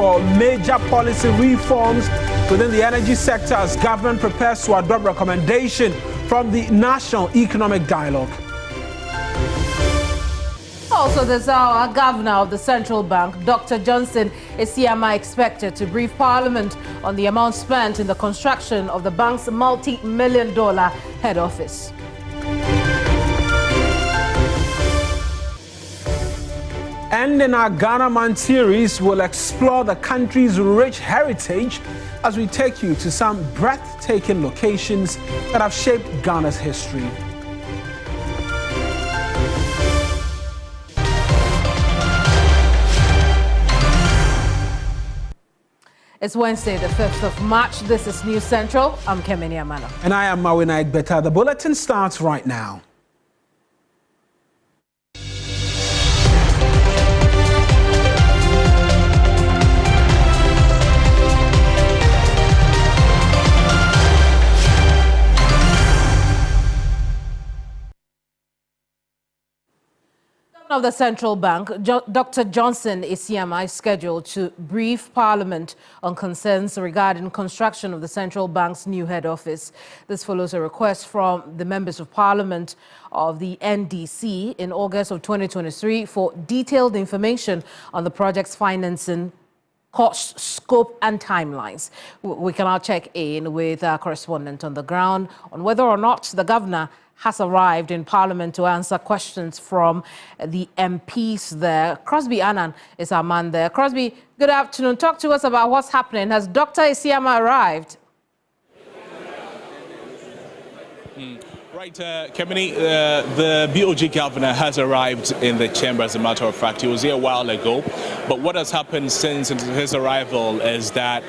for major policy reforms within the energy sector as government prepares to adopt recommendation from the National Economic Dialogue. Also this hour, Governor of the Central Bank, Dr. Johnson Isiama, expected to brief Parliament on the amount spent in the construction of the bank's multi-million-dollar head office. And in our Ghana Man series, we'll explore the country's rich heritage as we take you to some breathtaking locations that have shaped Ghana's history. It's Wednesday, the 5th of March. This is News Central. I'm Kemini Amano. And I am Mawina Egbeta. The bulletin starts right now. Of the Central Bank, Dr. Johnson Isiama is scheduled to brief Parliament on concerns regarding construction of the Central Bank's new head office. This follows a request from the members of Parliament of the NDC in August of 2023 for detailed information on the project's financing, cost, scope and timelines. We can now check in with our correspondent on the ground on whether or not the governor has arrived in Parliament to answer questions from the MPs there. Crosby Annan is our man there. Crosby, good afternoon. Talk to us about what's happening. Has Dr. Isiama arrived? Right, Kemini, the BOG governor has arrived in the chamber, as a matter of fact. He was here a while ago. But what has happened since his arrival is that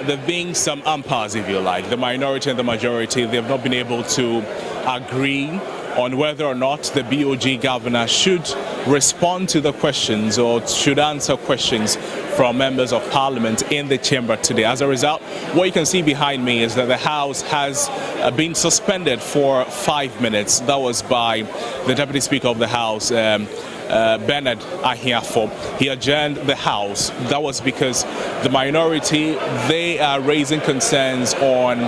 there have been some impasse, if you like. The minority and the majority, they have not been able to agree on whether or not the BOG governor should respond to the questions or should answer questions from members of Parliament in the chamber today. As a result, what you can see behind me is that the House has been suspended for 5 minutes. That was by the Deputy Speaker of the House, Bernard Ahiafo. He adjourned the House. That was because the minority, they are raising concerns on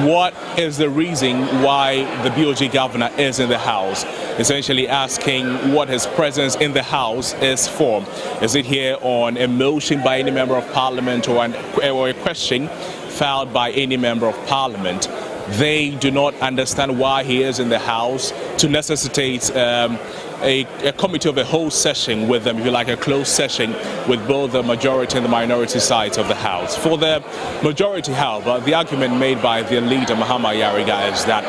what is the reason why the BOG governor is in the House, essentially asking what his presence in the House is for. Is it here on a motion by any member of Parliament or a question filed by any member of Parliament? They do not understand why he is in the House to necessitate a committee of a whole session with them, if you like, a closed session with both the majority and the minority sides of the House. For the majority, however, the argument made by their leader, Mahama Yariga, is that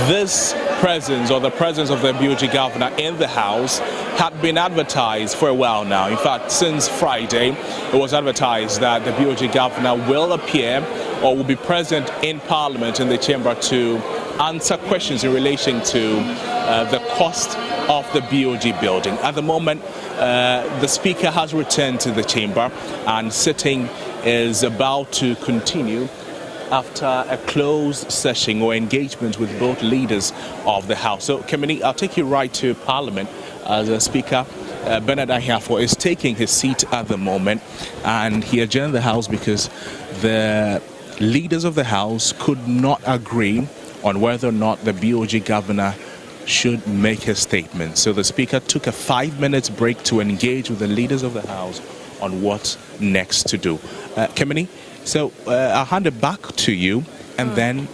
this presence or the presence of the BOG governor in the House had been advertised for a while now. In fact, since Friday, it was advertised that the BOG governor will appear or will be present in Parliament in the chamber to answer questions in relation to the cost of the BOG building. At the moment, the Speaker has returned to the chamber and sitting is about to continue after a closed session or engagement with both leaders of the House. So, Kemini, I'll take you right to Parliament as the Speaker. Bernard Ahiafo is taking his seat at the moment, and he adjourned the House because the leaders of the House could not agree on whether or not the BOG governor should make his statement. So the Speaker took a 5-minute break to engage with the leaders of the House on what next to do. Kemini, so I'll hand it back to you, and then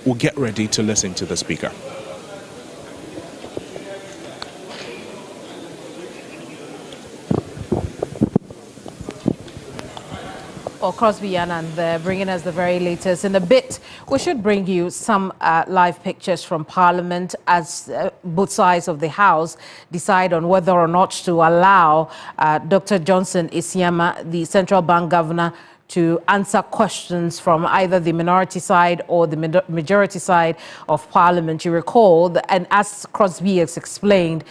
we'll get ready to listen to the Speaker. Or Crosby Annan there, bringing us the very latest. In a bit, we should bring you some live pictures from Parliament as both sides of the House decide on whether or not to allow Dr. Johnson Isiama, the Central Bank Governor, to answer questions from either the minority side or the majority side of Parliament. You recall, and as Crosby has explained,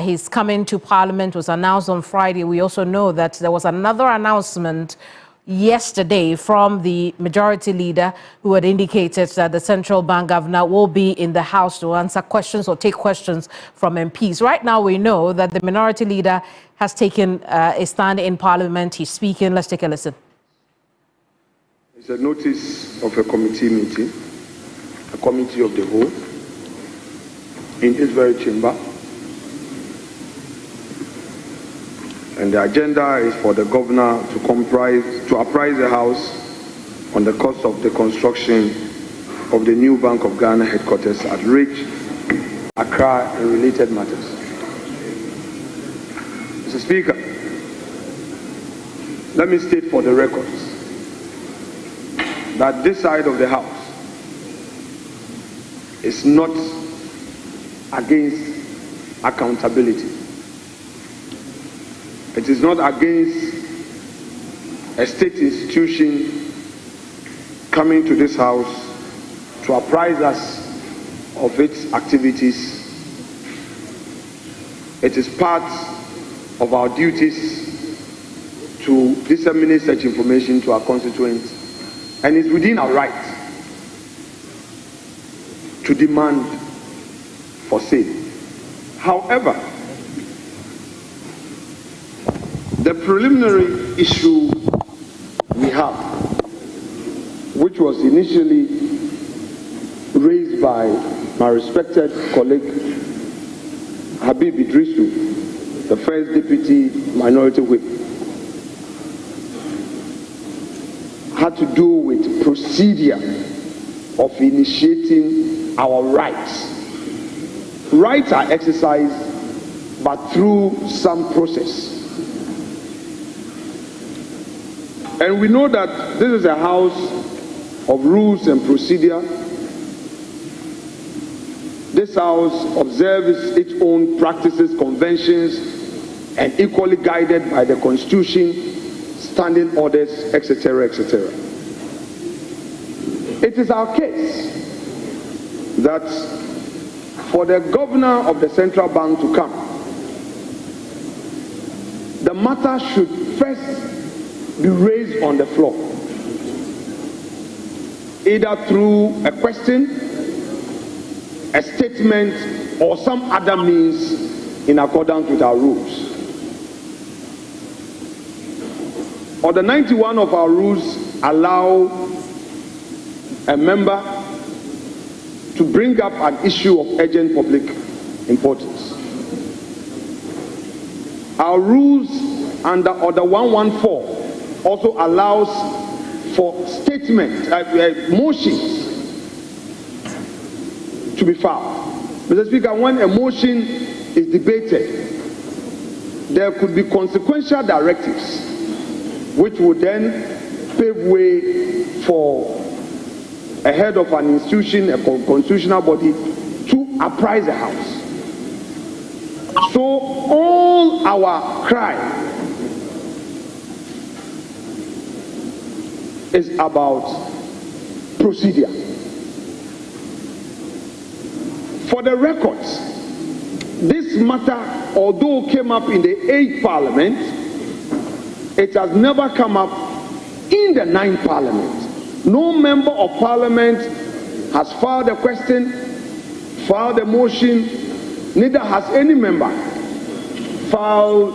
his coming to Parliament was announced on Friday. We also know that there was another announcement yesterday from the majority leader, who had indicated that the central bank governor will be in the House to answer questions or take questions from MPs. Right now, we know that the minority leader has taken a stand in Parliament. He's speaking. Let's take a listen. It's a notice of a committee meeting, a committee of the whole, in this very chamber. And the agenda is for the governor to apprise the House on the cost of the construction of the new Bank of Ghana headquarters at Ridge, Accra, and related matters. Mr. Speaker, let me state for the records that this side of the House is not against accountability. It is not against a state institution coming to this House to apprise us of its activities. It is part of our duties to disseminate such information to our constituents, and it's within our right to demand for say. However, the preliminary issue we have, which was initially raised by my respected colleague Habib Idrisu, the first deputy minority whip, had to do with procedure of initiating our rights. Rights are exercised, but through some process. And we know that this is a house of rules and procedure. This house observes its own practices, conventions, and equally guided by the Constitution, standing orders, etc., etc. It is our case that for the governor of the central bank to come, the matter should first be raised on the floor, either through a question, a statement, or some other means in accordance with our rules. Order 91 of our rules allow a member to bring up an issue of urgent public importance. Our rules under Order 114 also allows for statements, motions to be filed. Mr. Speaker, when a motion is debated, there could be consequential directives which would then pave way for a head of an institution, a constitutional body, to apprise the House. So all our cry is about procedure. For the records, this matter, although came up in the 8th Parliament, it has never come up in the 9th Parliament. No member of Parliament has filed a question, filed a motion, neither has any member filed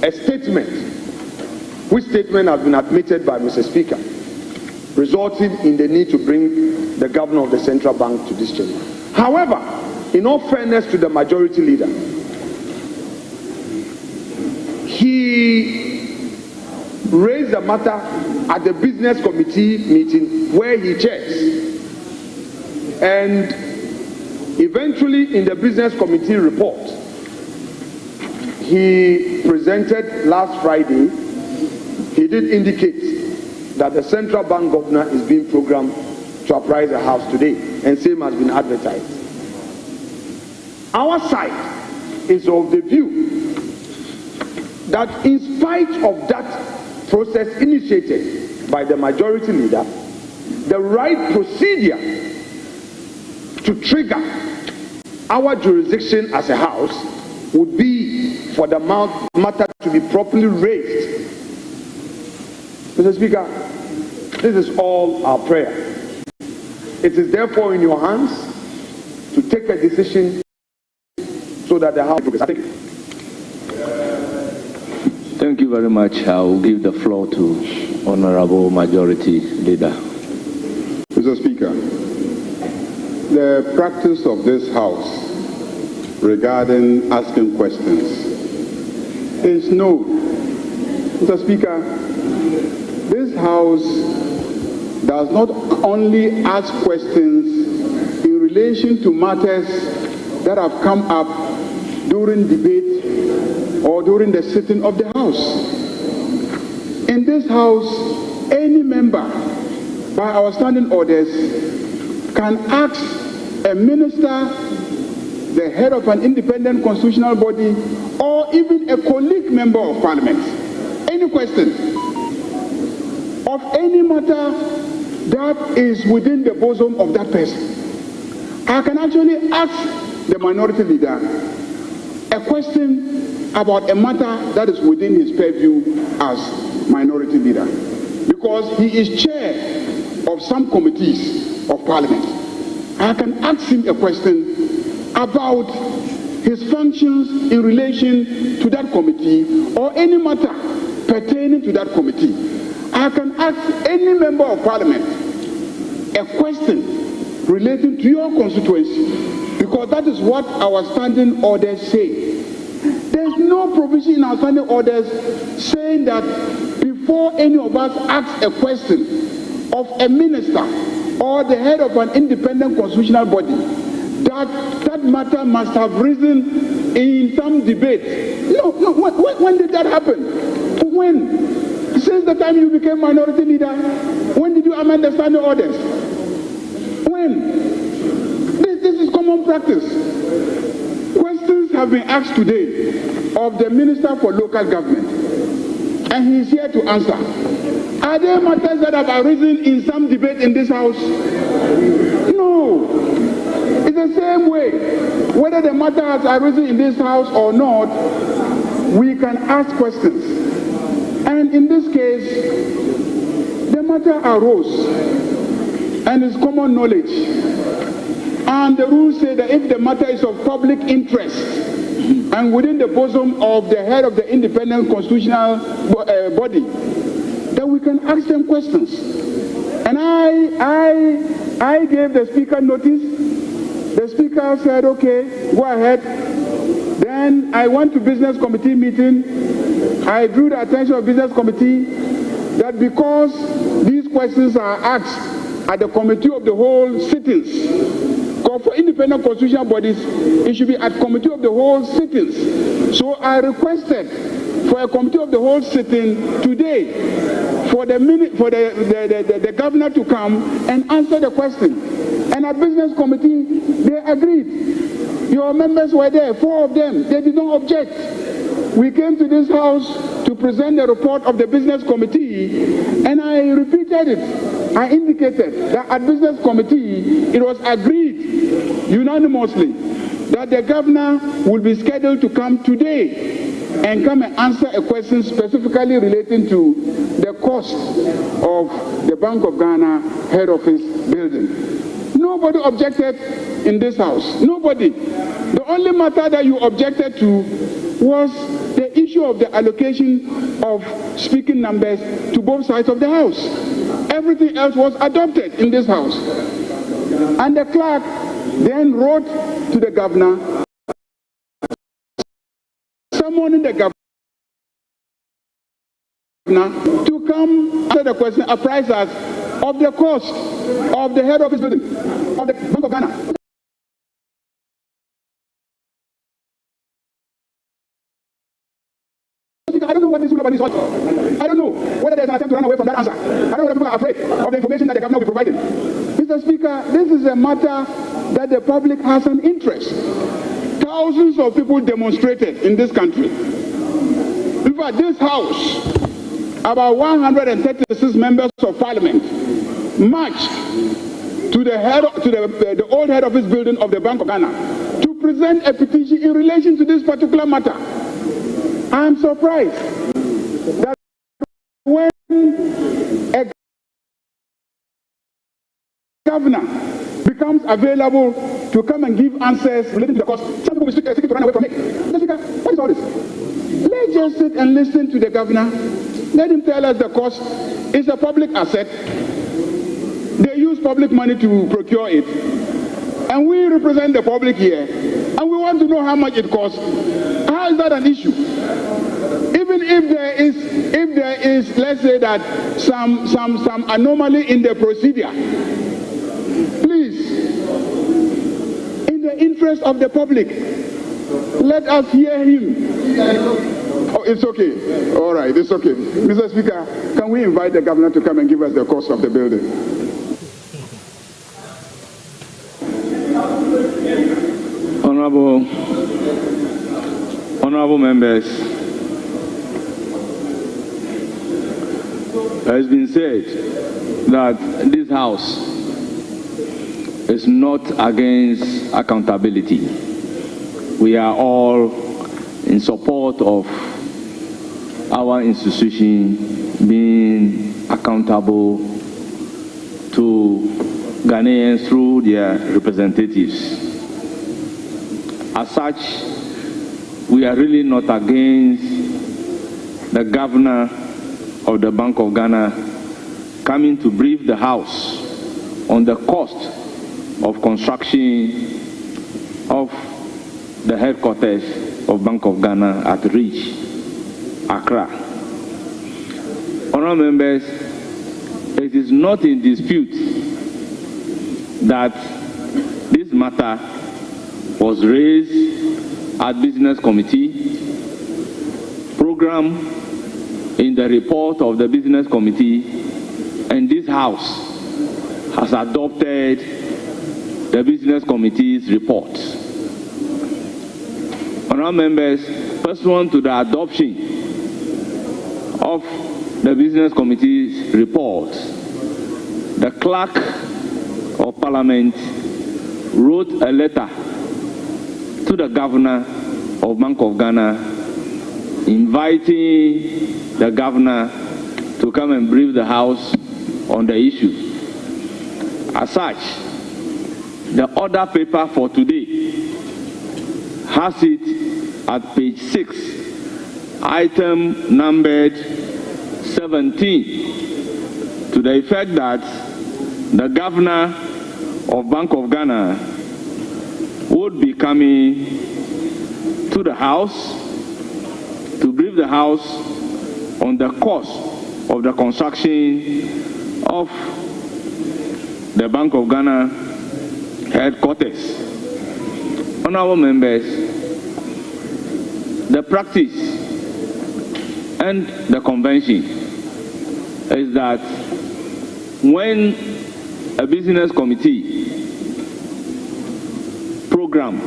a statement, which statement has been admitted by Mr. Speaker, resulting in the need to bring the governor of the central bank to this chamber. However, in all fairness to the majority leader, he raised the matter at the business committee meeting where he chairs, and eventually in the business committee report he presented last Friday, he did indicate that the central bank governor is being programmed to apprise the House today, and same has been advertised. Our side is of the view that in spite of that process initiated by the majority leader, the right procedure to trigger our jurisdiction as a House would be for the matter to be properly raised Mr. Speaker, this is all our prayer. It is therefore in your hands to take a decision so that the House progress. Thank you very much. I will give the floor to Honorable Majority Leader. Mr. Speaker, the practice of this House regarding asking questions is known. Mr. Speaker, this House does not only ask questions in relation to matters that have come up during debate or during the sitting of the House. In this House, any member, by our standing orders, can ask a minister, the head of an independent constitutional body, or even a colleague member of Parliament, any question of any matter that is within the bosom of that person. I can actually ask the minority leader a question about a matter that is within his purview as minority leader, because he is chair of some committees of Parliament. I can ask him a question about his functions in relation to that committee or any matter pertaining to that committee. I can ask any member of Parliament a question relating to your constituency, because that is what our standing orders say. There's no provision in our standing orders saying that before any of us asks a question of a minister or the head of an independent constitutional body, that matter must have risen in some debate. No, when did that happen? When? Since the time you became minority leader, when did you amend the standing orders? When? This is common practice. Questions have been asked today of the Minister for Local Government, and he is here to answer. Are there matters that have arisen in some debate in this House? No. It's the same way. Whether the matter has arisen in this House or not, we can ask questions. And in this case, the matter arose, and it's common knowledge. And the rules say that if the matter is of public interest and within the bosom of the head of the independent constitutional body, then we can ask them questions. And I gave the Speaker notice. The Speaker said, okay, go ahead. Then I went to Business Committee meeting. I drew the attention of Business Committee that because these questions are asked at the Committee of the Whole sittings, for independent constitutional bodies, it should be at Committee of the Whole sittings. So I requested for a Committee of the Whole sitting today for the governor to come and answer the question. And at Business Committee, they agreed. Your members were there, 4 of them. They did not object. We came to this House to present the report of the Business Committee, and I repeated it. I indicated that at Business Committee, it was agreed unanimously that the governor will be scheduled to come today and come and answer a question specifically relating to the cost of the Bank of Ghana head office building. Nobody objected in this House. Nobody. The only matter that you objected to was the issue of the allocation of speaking numbers to both sides of the House. Everything else was adopted in this House. And the clerk then wrote to the governor, summoning the governor to come answer the question, apprise us of the cost of the head office building of the Bank of Ghana. I don't know what this is. I don't know whether there's an attempt to run away from that answer. I don't know whether people are afraid of the information that the governor will be providing. Mr. Speaker, this is a matter that the public has an interest. Thousands of people demonstrated in this country. In fact, this House, about 136 members of Parliament, marched to the old head office building of the Bank of Ghana to present a petition in relation to this particular matter. I am surprised that when governor becomes available to come and give answers relating to the cost, some people will seek to run away from it. Jessica, what is all this? Let's just sit and listen to the governor. Let him tell us the cost. It's a public asset. They use public money to procure it. And we represent the public here. And we want to know how much it costs. How is that an issue? Even if there is, let's say that some anomaly in the procedure, please, in the interest of the public, let us hear him. Oh, it's okay. All right, it's okay. Mr. Speaker, can we invite the governor to come and give us the cost of the building? Honorable members, it has been said that this House is not against accountability. We are all in support of our institution being accountable to Ghanaians through their representatives. As such, we are really not against the governor of the Bank of Ghana coming to brief the House on the cost of construction of the headquarters of Bank of Ghana at Reach, Accra. Honourable members, it is not in dispute that this matter was raised at Business Committee, program in the report of the Business Committee, and this House has adopted the Business Committee's report. Honourable members, pursuant to the adoption of the Business Committee's report, the Clerk of Parliament wrote a letter to the Governor of Bank of Ghana inviting the Governor to come and brief the House on the issue. As such, the order paper for today has it at page 6, item numbered 17, to the effect that the Governor of Bank of Ghana would be coming to the House to brief the House on the cost of the construction of the Bank of Ghana headquarters. Honourable members, the practice and the convention is that when a business committee program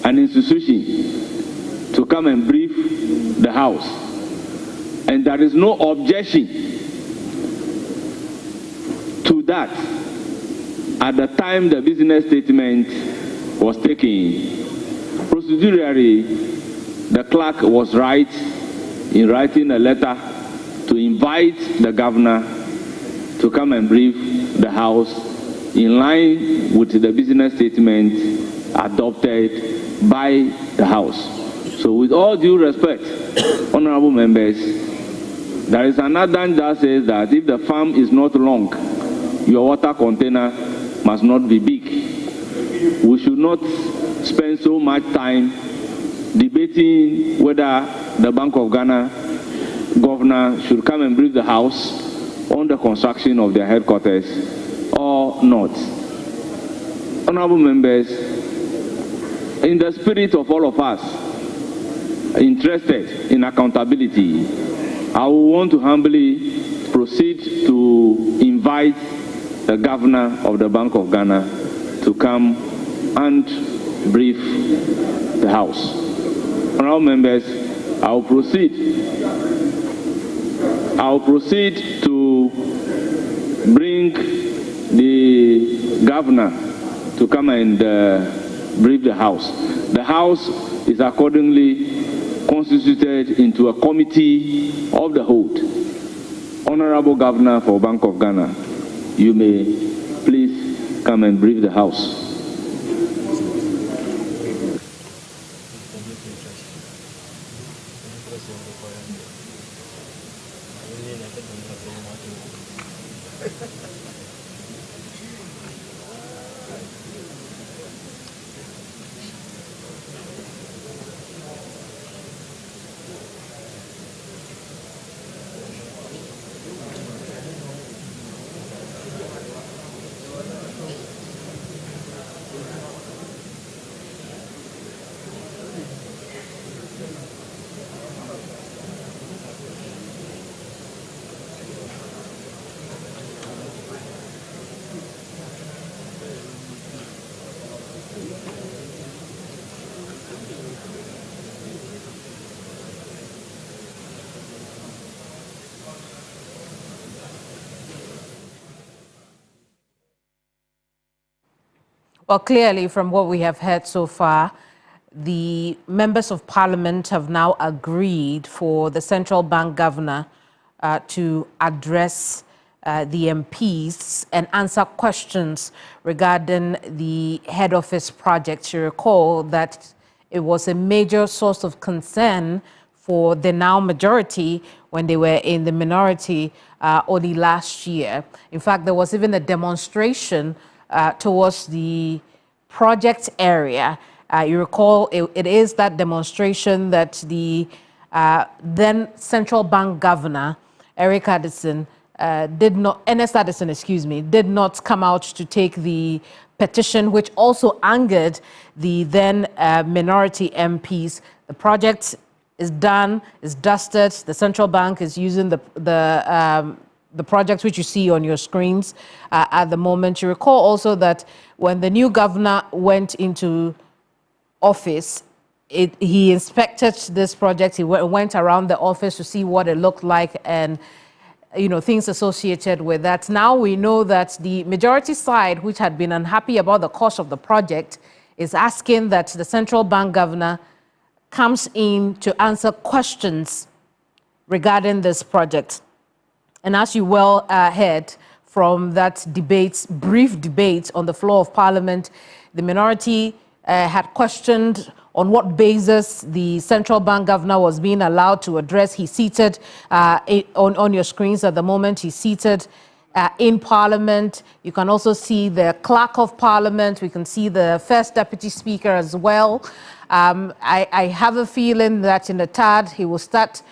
an institution to come and brief the House, and there is no objection to that at the time the business statement was taken, procedurally the clerk was right in writing a letter to invite the Governor to come and brief the House in line with the business statement adopted by the House. So with all due respect, honourable members, there is an adage that says that if the farm is not long, your water container must not be big. We should not spend so much time debating whether the Bank of Ghana governor should come and brief the House on the construction of their headquarters or not. Honourable members, in the spirit of all of us interested in accountability, I will want to humbly proceed to invite the Governor of the Bank of Ghana to come and brief the House. Honourable members, I will proceed to bring the Governor to come and brief the House. The House is accordingly constituted into a committee of the whole. Honourable Governor for Bank of Ghana, you may come and brief the House. Well, clearly, from what we have heard so far, the members of parliament have now agreed for the central bank governor to address the MPs and answer questions regarding the head office project. You recall that it was a major source of concern for the now majority when they were in the minority only last year. In fact, there was even a demonstration towards the project area. You recall it is that demonstration that the then central bank governor, Ernest Addison, did not come out to take the petition, which also angered the then minority MPs. The project is done, is dusted. The central bank is using the project which you see on your screens at the moment. You recall also that when the new governor went into office, he inspected this project. He went around the office to see what it looked like and things associated with that. Now we know that the majority side, which had been unhappy about the cost of the project, is asking that the central bank governor comes in to answer questions regarding this project. And as you well heard from that brief debate on the floor of Parliament, the minority had questioned on what basis the central bank governor was being allowed to address. He's seated on your screens at the moment. He's seated in Parliament. You can also see the clerk of Parliament. We can see the first deputy speaker as well. I have a feeling that in a tad he will start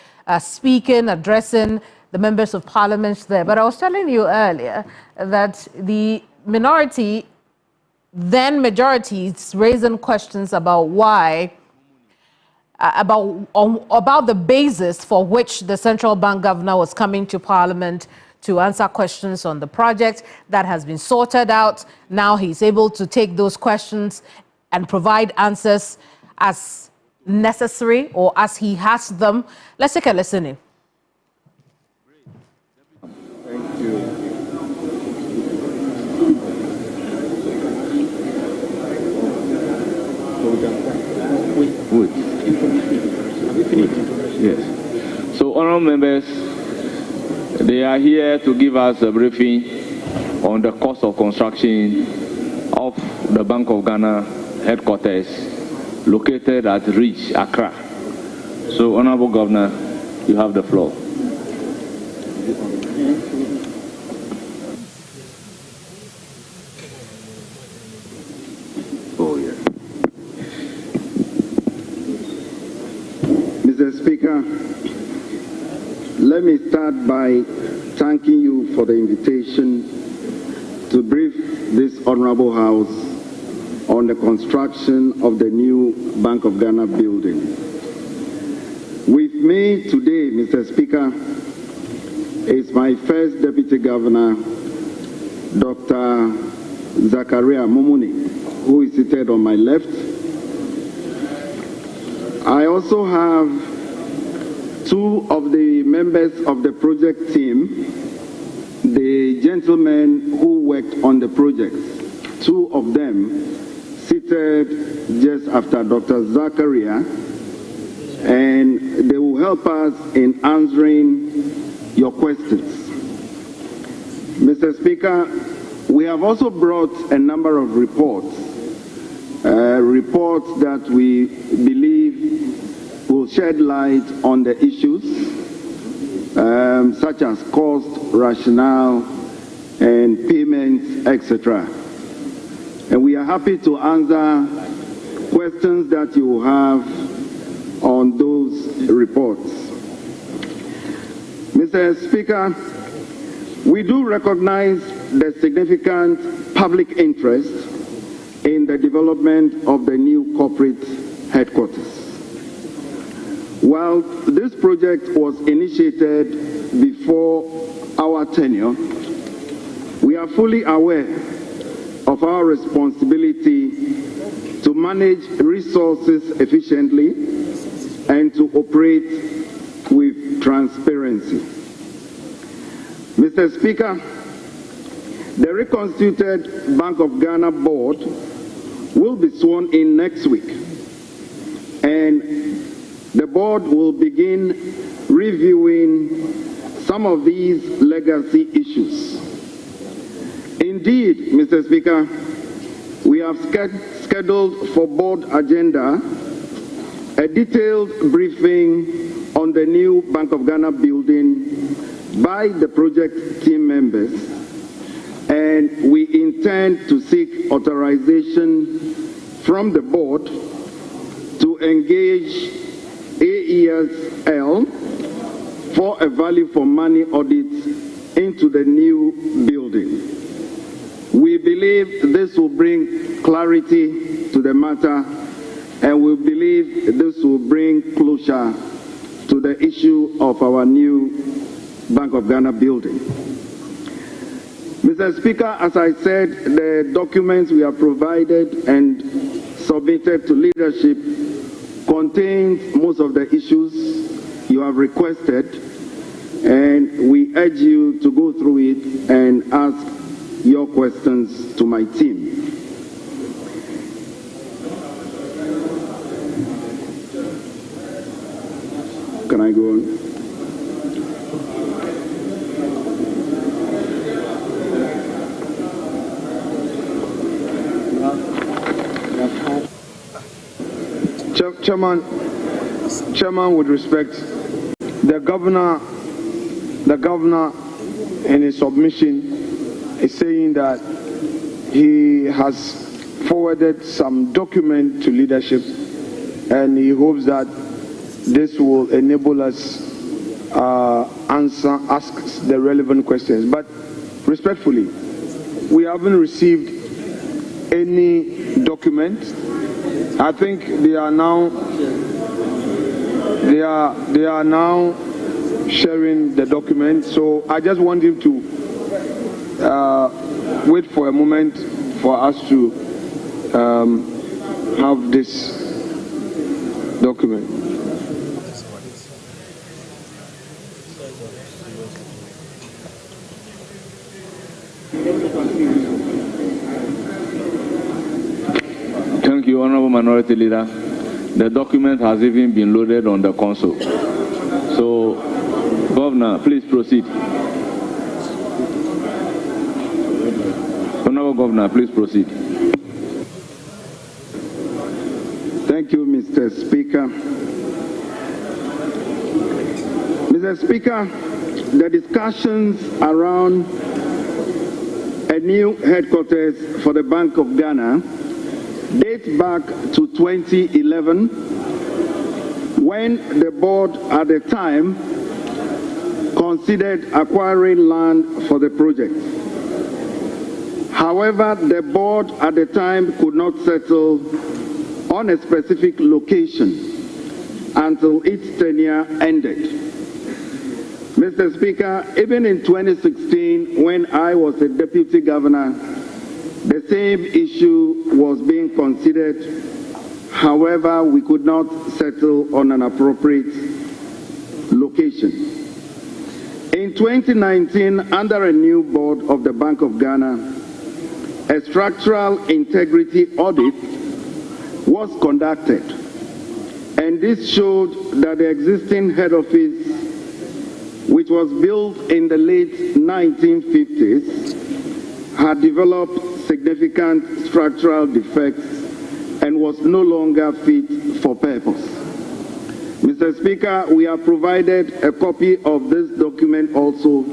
speaking, addressing the members of parliament there. But I was telling you earlier that the minority, then majority, is raising questions about why, about the basis for which the central bank governor was coming to parliament to answer questions on the project. That has been sorted out. Now he's able to take those questions and provide answers as necessary or as he has them. Let's take a listen in. Thank you. Good. Yes. So, honorable members, they are here to give us a briefing on the cost of construction of the Bank of Ghana headquarters located at Ridge, Accra. So, honorable governor, you have the floor. Mr. Speaker, let me start by thanking you for the invitation to brief this honorable House on the construction of the new Bank of Ghana building. With me today, Mr. Speaker, is my first Deputy Governor, Dr. Zachariah Momuni, who is seated on my left. I also have two of the members of the project team, the gentlemen who worked on the project. Two of them seated just after Dr. Zachariah, and they will help us in answering your questions. Mr. Speaker, We have also brought a number of reports that we believe will shed light on the issues, such as cost, rationale, and payments, etc. And we are happy to answer questions that you have on those reports. Mr. Speaker, we do recognize the significant public interest in the development of the new corporate headquarters. While this project was initiated before our tenure, we are fully aware of our responsibility to manage resources efficiently and to operate with transparency. Mr. Speaker, the reconstituted Bank of Ghana board will be sworn in next week, and the board will begin reviewing some of these legacy issues. Indeed, Mr. Speaker, we have scheduled for board agenda a detailed briefing on the new Bank of Ghana building by the project team members, and we intend to seek authorization from the board to engage AESL for a value for money audit into the new building. We believe this will bring clarity to the matter, and we believe this will bring closure to the issue of our new Bank of Ghana building. Mr. Speaker, as I said, the documents we have provided and submitted to leadership contains most of the issues you have requested, and we urge you to go through it and ask your questions to my team. Can I go on? Chairman, with respect, the governor in his submission is saying that he has forwarded some document to leadership, and he hopes that this will enable us ask the relevant questions. But respectfully, we haven't received any document. I think they are now sharing the document. So I just want him to wait for a moment for us to have this document. Thank you, Honorable Minority Leader. The document has even been loaded on the console. So, Governor, please proceed. Honorable Governor, please proceed. Thank you, Mr. Speaker. Mr. Speaker, the discussions around a new headquarters for the Bank of Ghana date back to 2011, when the board at the time considered acquiring land for the project. However, the board at the time could not settle on a specific location until its tenure ended. Mr. Speaker, even in 2016, when I was a deputy governor, the same issue was being considered. However, we could not settle on an appropriate location. In 2019, under a new board of the Bank of Ghana, a structural integrity audit was conducted, and this showed that the existing head office, which was built in the late 1950s, had developed significant structural defects and was no longer fit for purpose. Mr. Speaker, we have provided a copy of this document also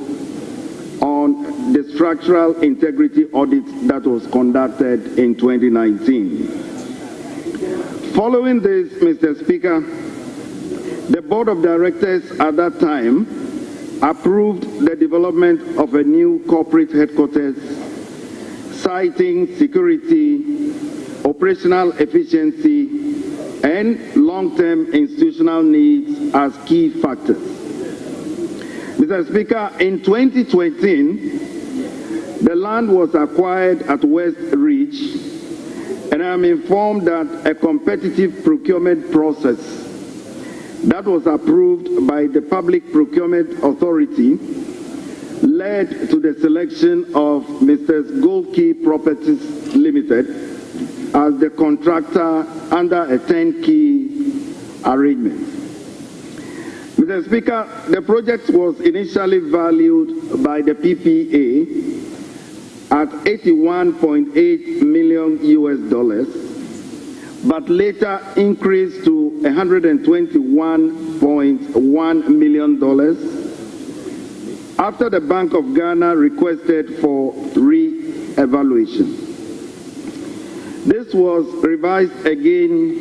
on the structural integrity audit that was conducted in 2019. Following this, Mr. Speaker, the Board of Directors at that time approved the development of a new corporate headquarters, citing security, operational efficiency, and long-term institutional needs as key factors. Mr. Speaker, in 2020, the land was acquired at West Ridge, and I am informed that a competitive procurement process that was approved by the Public Procurement Authority led to the selection of Mr. Goldkey Properties Limited as the contractor under a turnkey arrangement. Mr. Speaker, the project was initially valued by the PPA at $81.8 million US, but later increased to $121.1 million after the Bank of Ghana requested for re-evaluation. This was revised again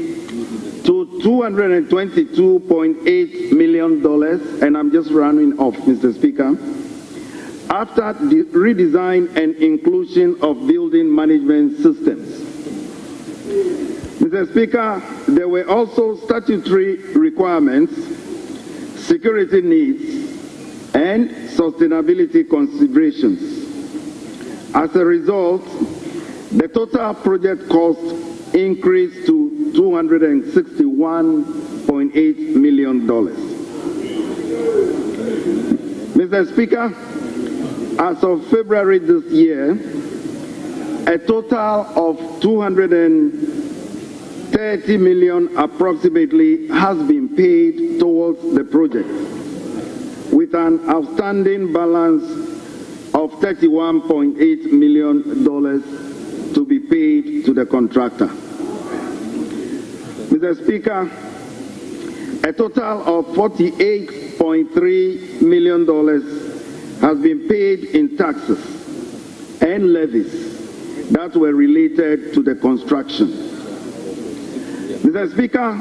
to $222.8 million, and I'm just rounding off, Mr. Speaker, after the redesign and inclusion of building management systems. Mr. Speaker, there were also statutory requirements, security needs, and sustainability considerations. As a result, the total project cost increased to $261.8 million. Mr. Speaker, as of February this year, a total of $230 million approximately has been paid towards the project, with an outstanding balance of $31.8 million to be paid to the contractor. Mr. Speaker, a total of $48.3 million has been paid in taxes and levies that were related to the construction. Mr. Speaker,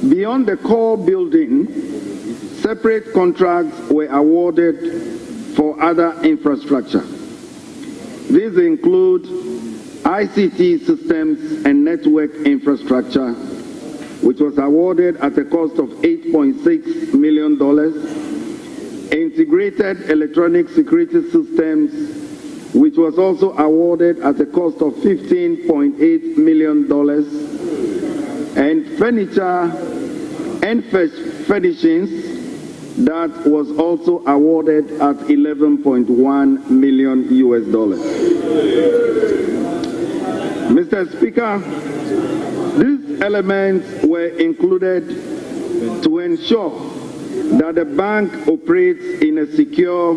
beyond the core building, separate contracts were awarded for other infrastructure. These include ICT systems and network infrastructure, which was awarded at a cost of $8.6 million, integrated electronic security systems, which was also awarded at a cost of $15.8 million, and furniture and furnishings that was also awarded at $11.1 million US. Mr. Speaker, these elements were included to ensure that the bank operates in a secure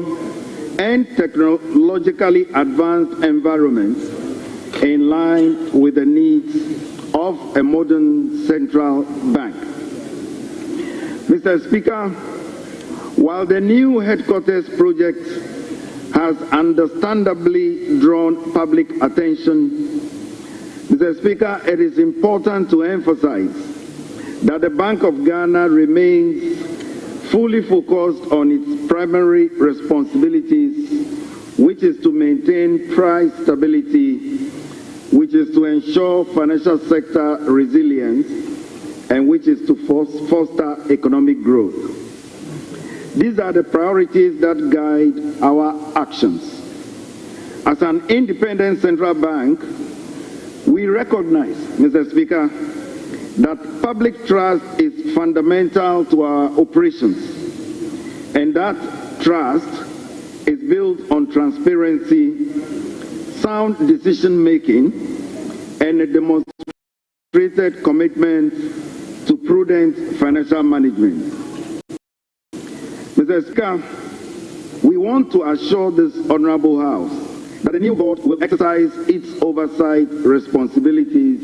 and technologically advanced environment in line with the needs of a modern central bank. Mr. Speaker, while the new headquarters project has understandably drawn public attention, Mr. Speaker, it is important to emphasize that the Bank of Ghana remains fully focused on its primary responsibilities, which is to maintain price stability, which is to ensure financial sector resilience, and which is to foster economic growth. These are the priorities that guide our actions. As an independent central bank, we recognize, Mr. Speaker, that public trust is fundamental to our operations, and that trust is built on transparency, sound decision-making, and a demonstrated commitment to prudent financial management. Mr. Speaker, we want to assure this Honorable House that the new board will exercise its oversight responsibilities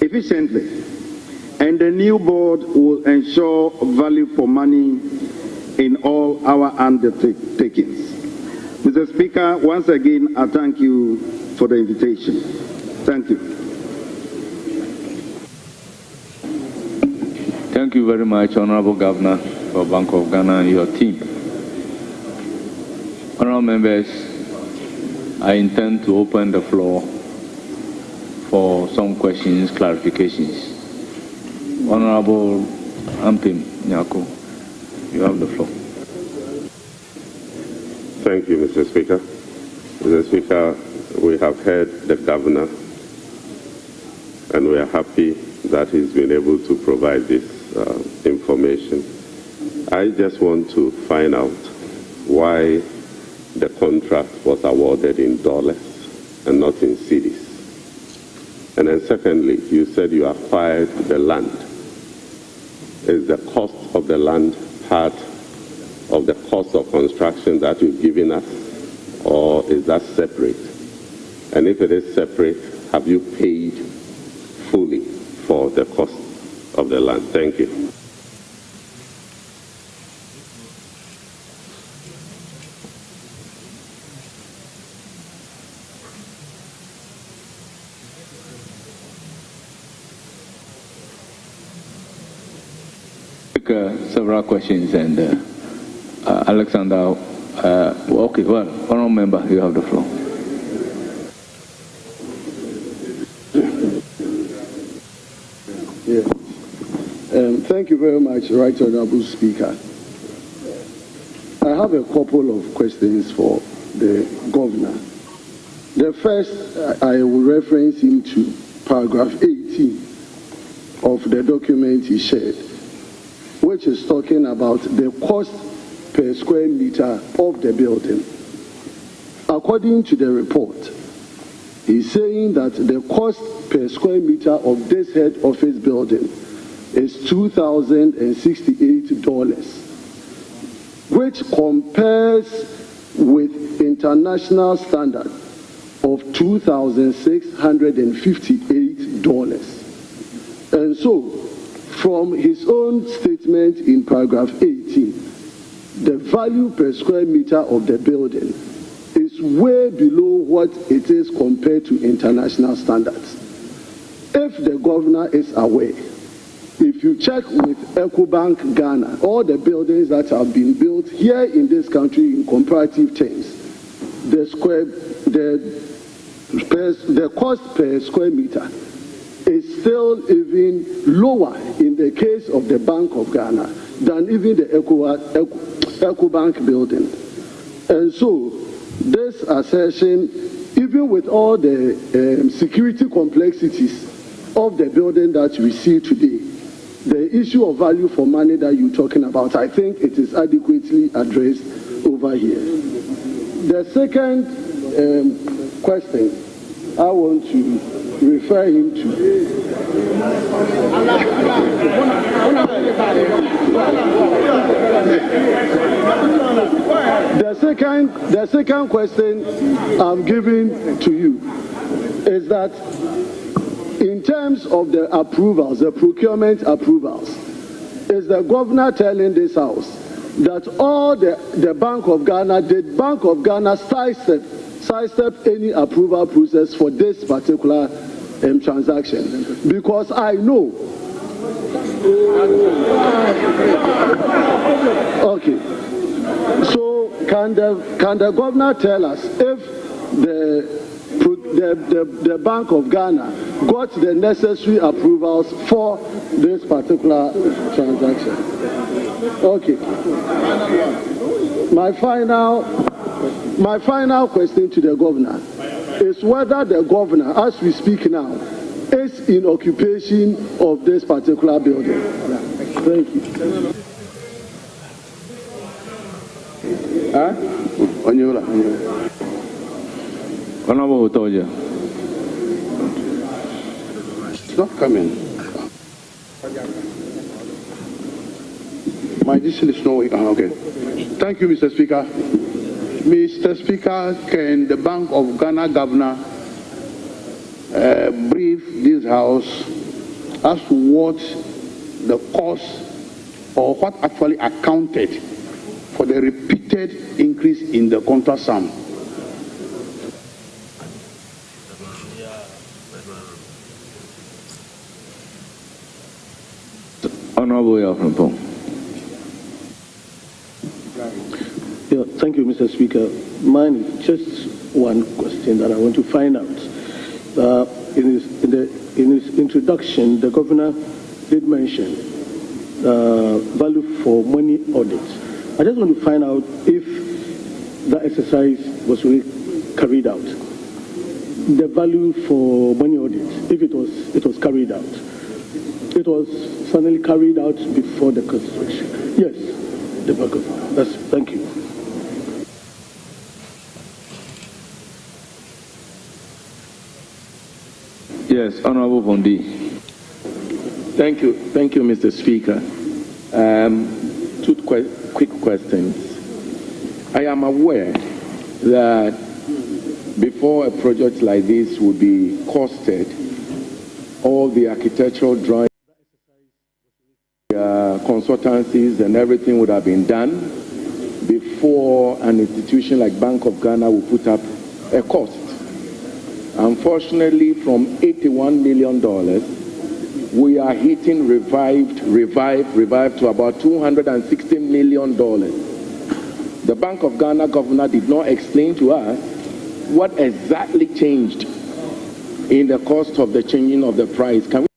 efficiently, and the new board will ensure value for money in all our undertakings. Mr. Speaker, once again, I thank you for the invitation. Thank you. Thank you very much, Honorable Governor for Bank of Ghana and your team. Honorable members, I intend to open the floor for some questions, clarifications. Honorable Ampim Nyako, you have the floor. Thank you, Mr. Speaker. Mr. Speaker, we have heard the governor, and we are happy that he's been able to provide this information. I just want to find out why the contract was awarded in dollars and not in cedis. And then secondly, you said you acquired the land. Is the cost of the land part of the cost of construction that you've given us, or is that separate? And if it is separate, have you paid fully for the cost of the land? Thank you. Several questions, and Alexander, okay, well, honorable member, you have the floor. Thank you very much, Right Honorable Speaker. I have a couple of questions for the governor. The first, I will reference him to paragraph 18 of the document he shared, which is talking about the cost per square meter of the building. According to the report, he's saying that the cost per square meter of this head office building is $2,068, which compares with international standard of $2,658. And so, from his own statement in paragraph 18, the value per square meter of the building is way below what it is compared to international standards. If the governor is aware, if you check with EcoBank Ghana, all the buildings that have been built here in this country in comparative terms, the cost per square meter is still even lower in the case of the Bank of Ghana than even the EcoBank building. And so this assertion, even with all the security complexities of the building that we see today, the issue of value for money that you're talking about, I think it is adequately addressed over here. The second question I want to refer him to. The second question I'm giving to you is that in terms of the approvals, the procurement approvals, is the governor telling this house that all the Bank of Ghana, did Bank of Ghana sidestep any approval process for this particular transaction? Because I know. Okay. So can the governor tell us if the Bank of Ghana got the necessary approvals for this particular transaction? Okay. My final question to the governor is whether the governor, as we speak now, is in occupation of this particular building. Thank you. Honorable Otoja. It's not coming. My decision is no way. Okay. Thank you, Mr. Speaker. Mr. Speaker, can the Bank of Ghana governor brief this House as to what the cost or what actually accounted for the repeated increase in the contract sum? Honorable Yaframpong. Yeah, thank you, Mr. Speaker. Mine is just one question that I want to find out. In his introduction, the governor did mention value for money audits. I just want to find out if that exercise was really carried out. The value for money audits, if it was carried out. It was finally carried out before the construction. Yes, the back of that's. Thank you. Yes, Honorable Bondi. Thank you, Mr. Speaker. Two quick questions. I am aware that before a project like this would be costed, all the architectural drawings, consultancies and everything would have been done before an institution like Bank of Ghana would put up a cost. Unfortunately, from $81 million, we are hitting revived to about $260 million. The Bank of Ghana governor did not explain to us what exactly changed in the cost of the changing of the price. Can we?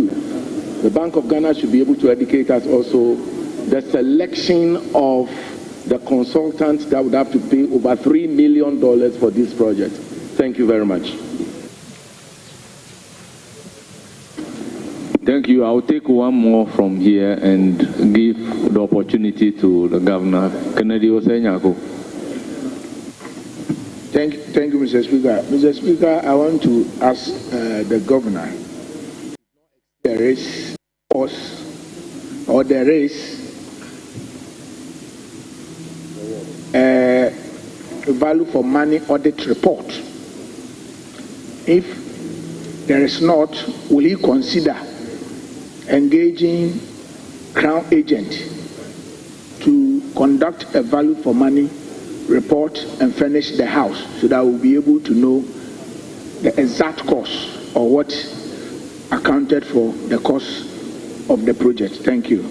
I am aware. The Bank of Ghana should be able to educate us also the selection of the consultants that would have to pay over $3 million for this project. Thank you very much. Thank you. I'll take one more from here and give the opportunity to the governor. Kennedy Osenyako. Thank you, Mr. Speaker. Mr. Speaker, I want to ask the governor. There is a value for money audit report. If there is not, will he consider engaging Crown agent to conduct a value for money report and furnish the House so that we'll be able to know the exact cost or what accounted for the cost of the project? Thank you.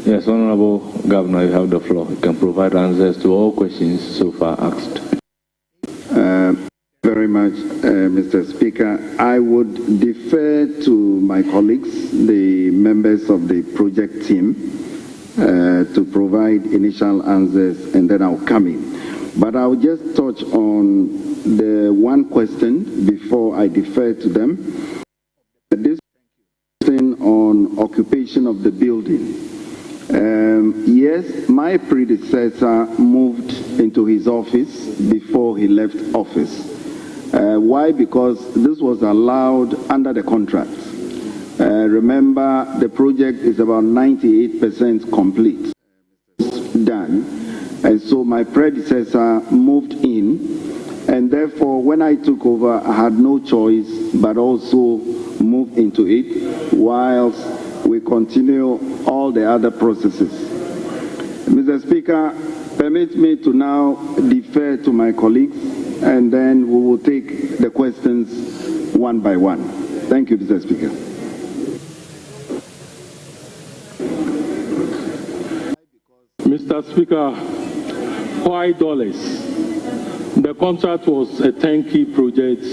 Yes, Honorable Governor, you have the floor. You can provide answers to all questions so far asked. Very much, Mr. Speaker. I would defer to my colleagues, the members of the project team, to provide initial answers, and then I'll come in. But I'll just touch on the one question before I defer to them. This question on occupation of the building. Yes, my predecessor moved into his office before he left office. Why? Because this was allowed under the contract. Remember, the project is about 98% complete, done. And so my predecessor moved in, and therefore when I took over, I had no choice but also move into it whilst we continue all the other processes. Mr. Speaker, permit me to now defer to my colleagues, and then we will take the questions one by one. Thank you, Mr. Speaker. Mr. Speaker, why dollars? The contract was a turnkey project,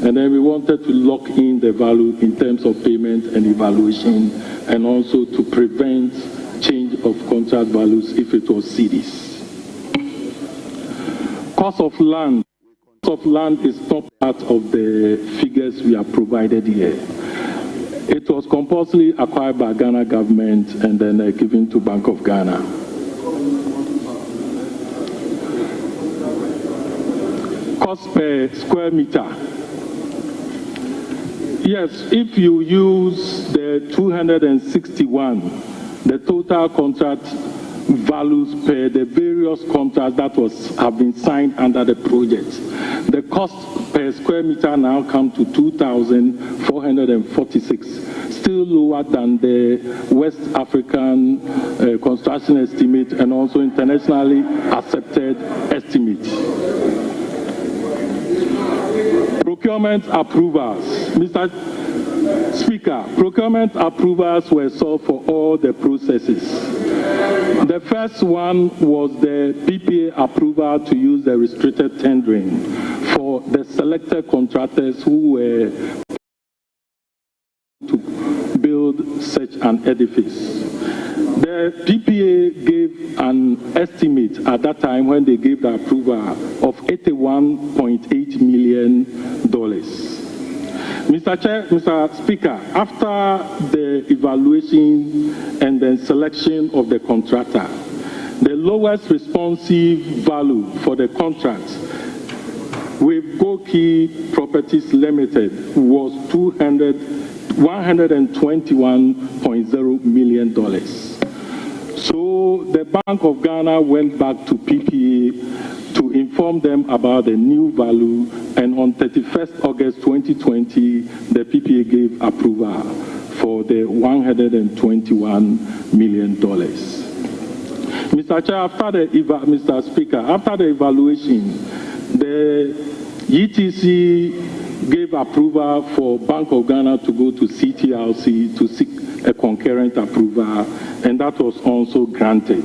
and then we wanted to lock in the value in terms of payment and evaluation, and also to prevent change of contract values if it was CDs. Cost of land is not part of the figures we have provided here. It was compulsorily acquired by Ghana government and then given to Bank of Ghana. cost per square meter. Yes, if you use the 261, the total contract values per the various contracts that have been signed under the project, the cost per square meter now comes to 2,446, still lower than the West African construction estimate and also internationally accepted estimate. Procurement approvals. Mr. Speaker, procurement approvals were sought for all the processes. The first one was the PPA approval to use the restricted tendering for the selected contractors who were to build such an edifice. The PPA gave an estimate at that time when they gave the approval of $81.8 million. Mr. Speaker, after the evaluation and then selection of the contractor, the lowest responsive value for the contract with Goki Properties Limited was $121.0 million. So the Bank of Ghana went back to PPA to inform them about the new value, and on 31st August 2020, the PPA gave approval for the $121 million. Mr. Chair, Mr. Speaker, after the evaluation, the ETC gave approval for Bank of Ghana to go to CTRC to seek a concurrent approval, and that was also granted.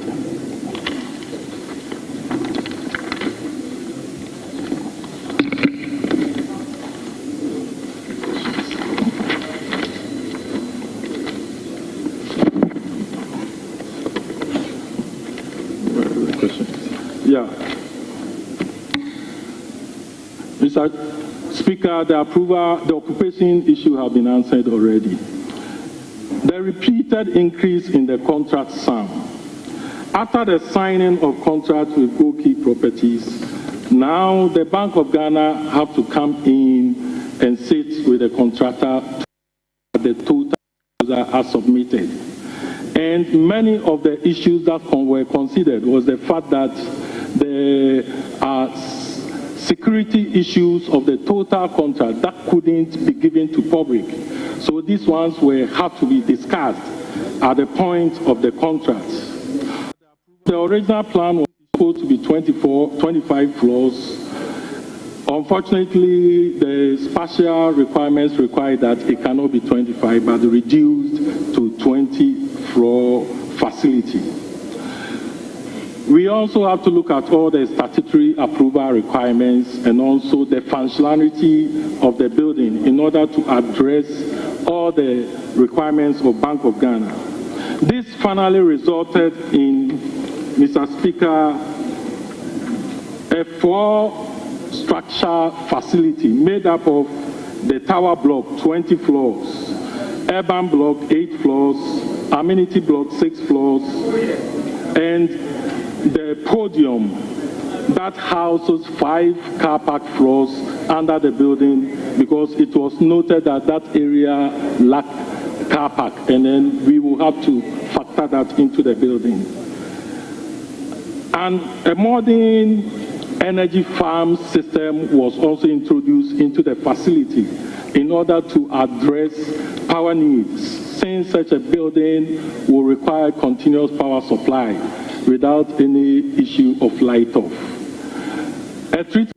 Yeah. Mr. Speaker, the occupation issue has been answered already. The repeated increase in the contract sum. After the signing of contract with Goki Properties, now the Bank of Ghana have to come in and sit with the contractor at the total as submitted. And many of the issues that were considered was the fact that there are security issues of the total contract that couldn't be given to public. So these ones had to be discussed at the point of the contract. The original plan was supposed to be 25 floors. Unfortunately, the spatial requirements require that it cannot be 25, but reduced to 20-floor facility. We also have to look at all the statutory approval requirements and also the functionality of the building in order to address all the requirements of Bank of Ghana. This finally resulted in, Mr. Speaker, a 4-structure facility made up of the tower block, 20 floors, urban block, 8 floors, amenity block, 6 floors, and the podium that houses 5 car park floors under the building, because it was noted that that area lacked car park, and then we will have to factor that into the building. And a modern energy farm system was also introduced into the facility in order to address power needs, since such a building will require continuous power supply without any issue of light off. A treatment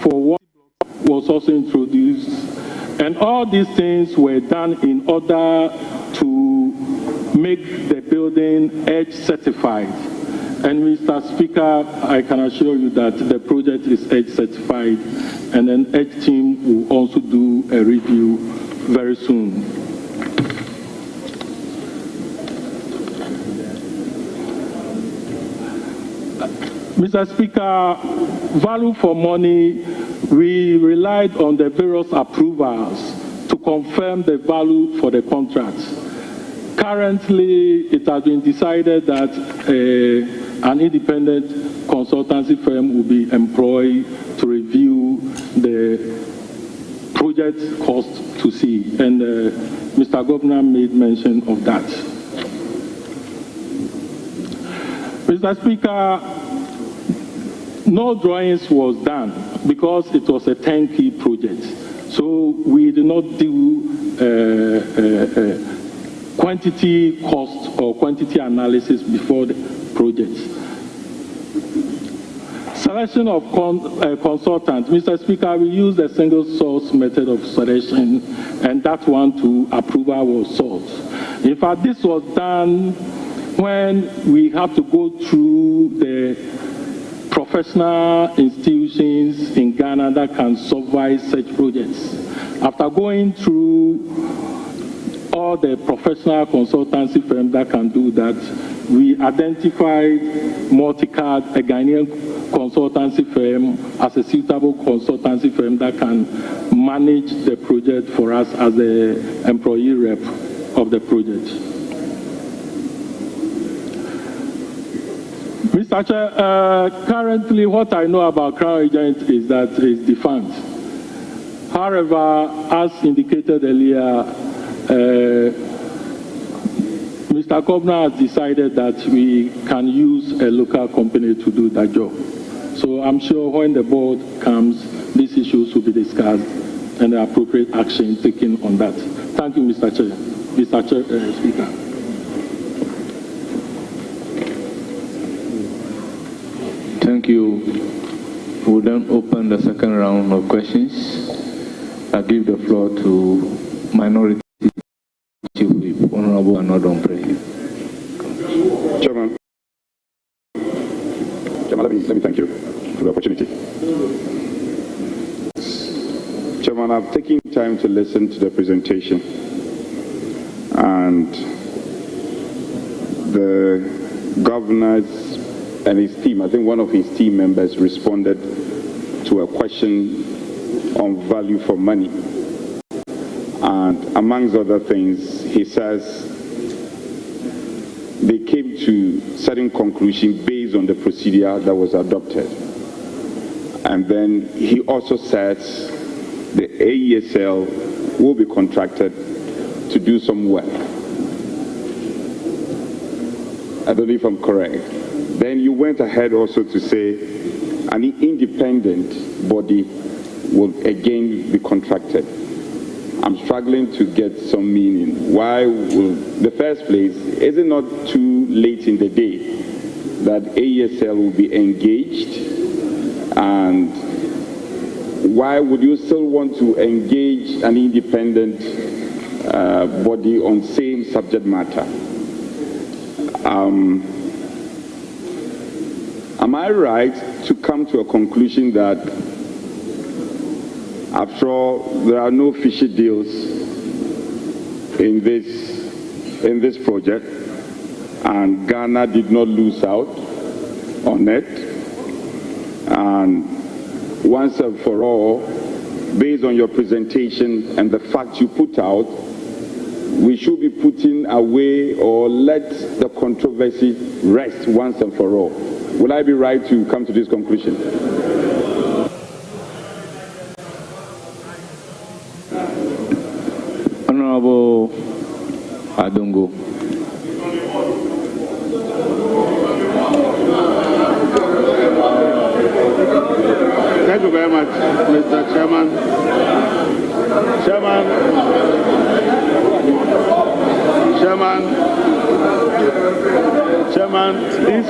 for water was also introduced, and all these things were done in order to make the building EDGE certified. And Mr. Speaker, I can assure you that the project is EDGE certified, and then EDGE team will also do a review very soon. Mr. Speaker, value for money, we relied on the various approvals to confirm the value for the contract. Currently, it has been decided that an independent consultancy firm will be employed to review the project cost to see, and Mr. Governor made mention of that. Mr. Speaker, no drawings was done because it was a turnkey project. So we did not do quantity cost or quantity analysis before the project. Selection of consultants. Mr. Speaker, we used a single source method of selection, and that one to approval was sought. In fact, this was done when we had to go through the professional institutions in Ghana that can supervise such projects. After going through all the professional consultancy firms that can do that, we identified Multicard, a Ghanaian consultancy firm, as a suitable consultancy firm that can manage the project for us as the employee rep of the project. Mr. Chair, currently what I know about Crown Agent is that it's defunct. However, as indicated earlier, Mr. Governor has decided that we can use a local company to do that job. So I'm sure when the board comes, these issues will be discussed and the appropriate action taken on that. Thank you, Mr. Chair. Mr. Speaker. Thank you. We'll then open the second round of questions. I give the floor to Minority Chief Whip, Honorable Anodon Pre. Chairman, let me thank you for the opportunity. Chairman, I've taken time to listen to the presentation, and the governor's and his team, I think one of his team members responded to a question on value for money. And amongst other things, he says they came to certain conclusion based on the procedure that was adopted. And then he also says the AESL will be contracted to do some work. I don't know if I'm correct. Then you went ahead also to say an independent body will again be contracted. I'm struggling to get some meaning. Why will, in the first place, is it not too late in the day that AESL will be engaged? And why would you still want to engage an independent body on same subject matter? Am I right to come to a conclusion that after all, there are no fishy deals in this project, and Ghana did not lose out on it? And once and for all, based on your presentation and the facts you put out, we should be putting away or let the controversy rest once and for all. Will I be right to come to this conclusion? Honorable Adongo. Thank you very much, Mr. Chairman. Chairman, these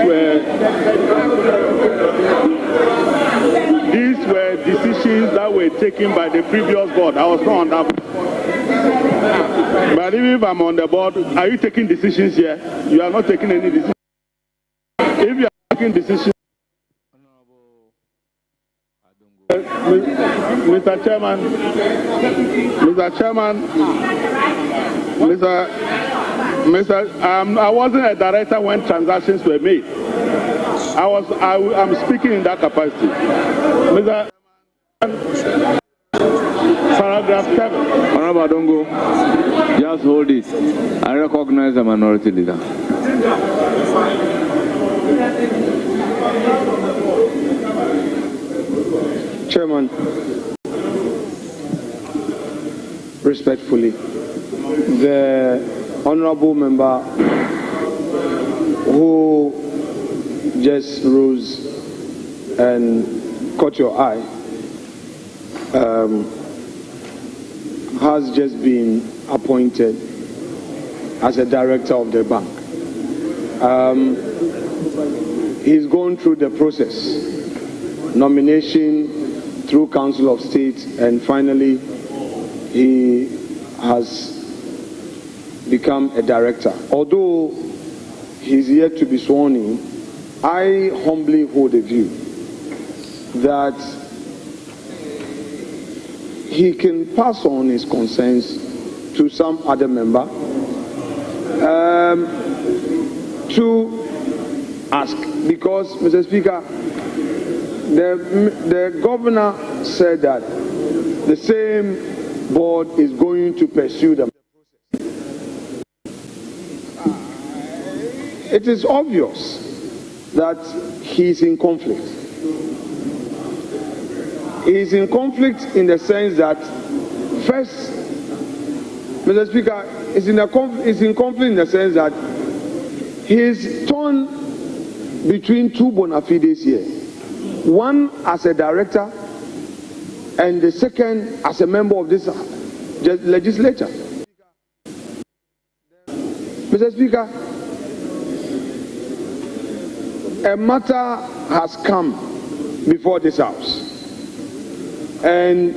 were decisions that were taken by the previous board. I was not on that board. But even if I'm on the board, are you taking decisions here? You are not taking any decisions. If you are taking decisions, Mr. Chairman, I wasn't a director when transactions were made. I'm speaking in that capacity. Mr. Paragraph 7. Honorable Adongo, just hold it. I recognize the minority leader. Chairman, respectfully, the honorable member who just rose and caught your eye has just been appointed as a director of the bank. He's gone through the process, nomination through Council of State, and finally he has become a director. Although he's yet to be sworn in, I humbly hold a view that he can pass on his concerns to some other member to ask, because, Mr. Speaker, the governor said that the same board is going to pursue them. It is obvious that he's in conflict. He's in conflict in the sense that, first, Mr. Speaker, is in conflict in the sense that he's torn between two bona fides here. One as a director and the second as a member of this legislature. Mr. Speaker, a matter has come before this House. And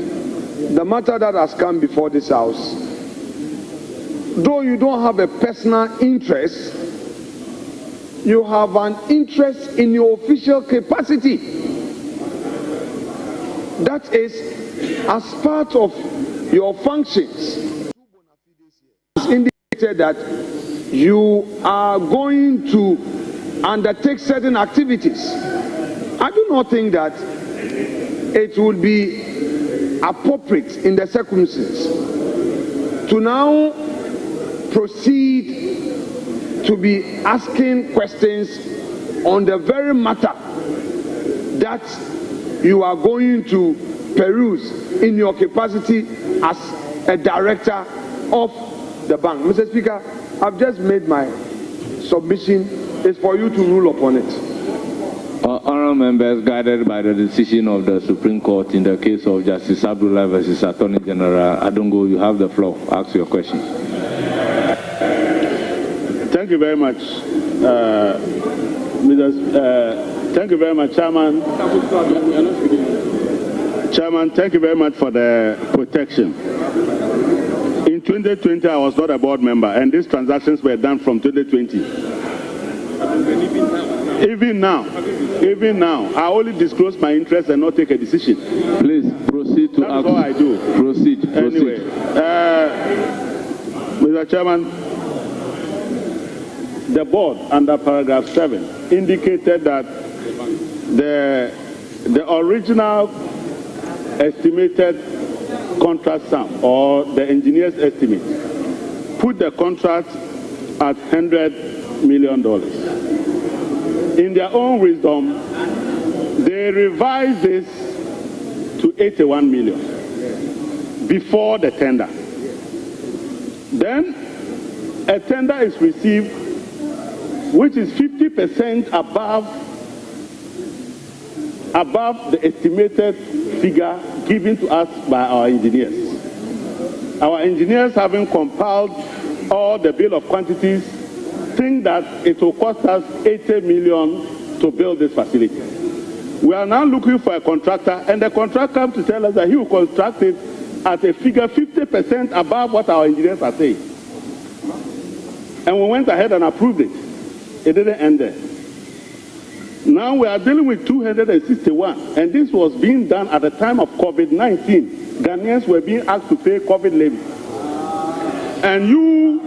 the matter that has come before this House, though you don't have a personal interest, you have an interest in your official capacity. That is, as part of your functions, it's indicated that you are going to undertake certain activities. I do not think that it would be appropriate in the circumstances to now proceed to be asking questions on the very matter that you are going to peruse in your capacity as a director of the bank. Mr. Speaker, I've just made my submission. It's for you to rule upon it. Honourable members, guided by the decision of the Supreme Court in the case of Justice Abdullah versus Attorney General Adongo, you have the floor. Ask your question. Thank you very much, thank you very much, Chairman. Chairman, thank you very much for the protection. In 2020, I was not a board member, and these transactions were done from 2020. Even now, I only disclose my interest and not take a decision. Please proceed to ask. That's all I do. Proceed. Anyway, Mr. Chairman, the board under paragraph 7 indicated that the original estimated contract sum, or the engineer's estimate, put the contract at $100 million. In their own wisdom, they revised this to 81 million before the tender. Then a tender is received which is 50% above the estimated figure given to us by our engineers. Our engineers, having compiled all the bill of quantities, think that it will cost us 80 million to build this facility. We are now looking for a contractor, and the contractor comes to tell us that he will construct it at a figure 50% above what our engineers are saying. And we went ahead and approved it. It didn't end there. Now we are dealing with 261, and this was being done at the time of COVID-19. Ghanaians were being asked to pay COVID levy. And you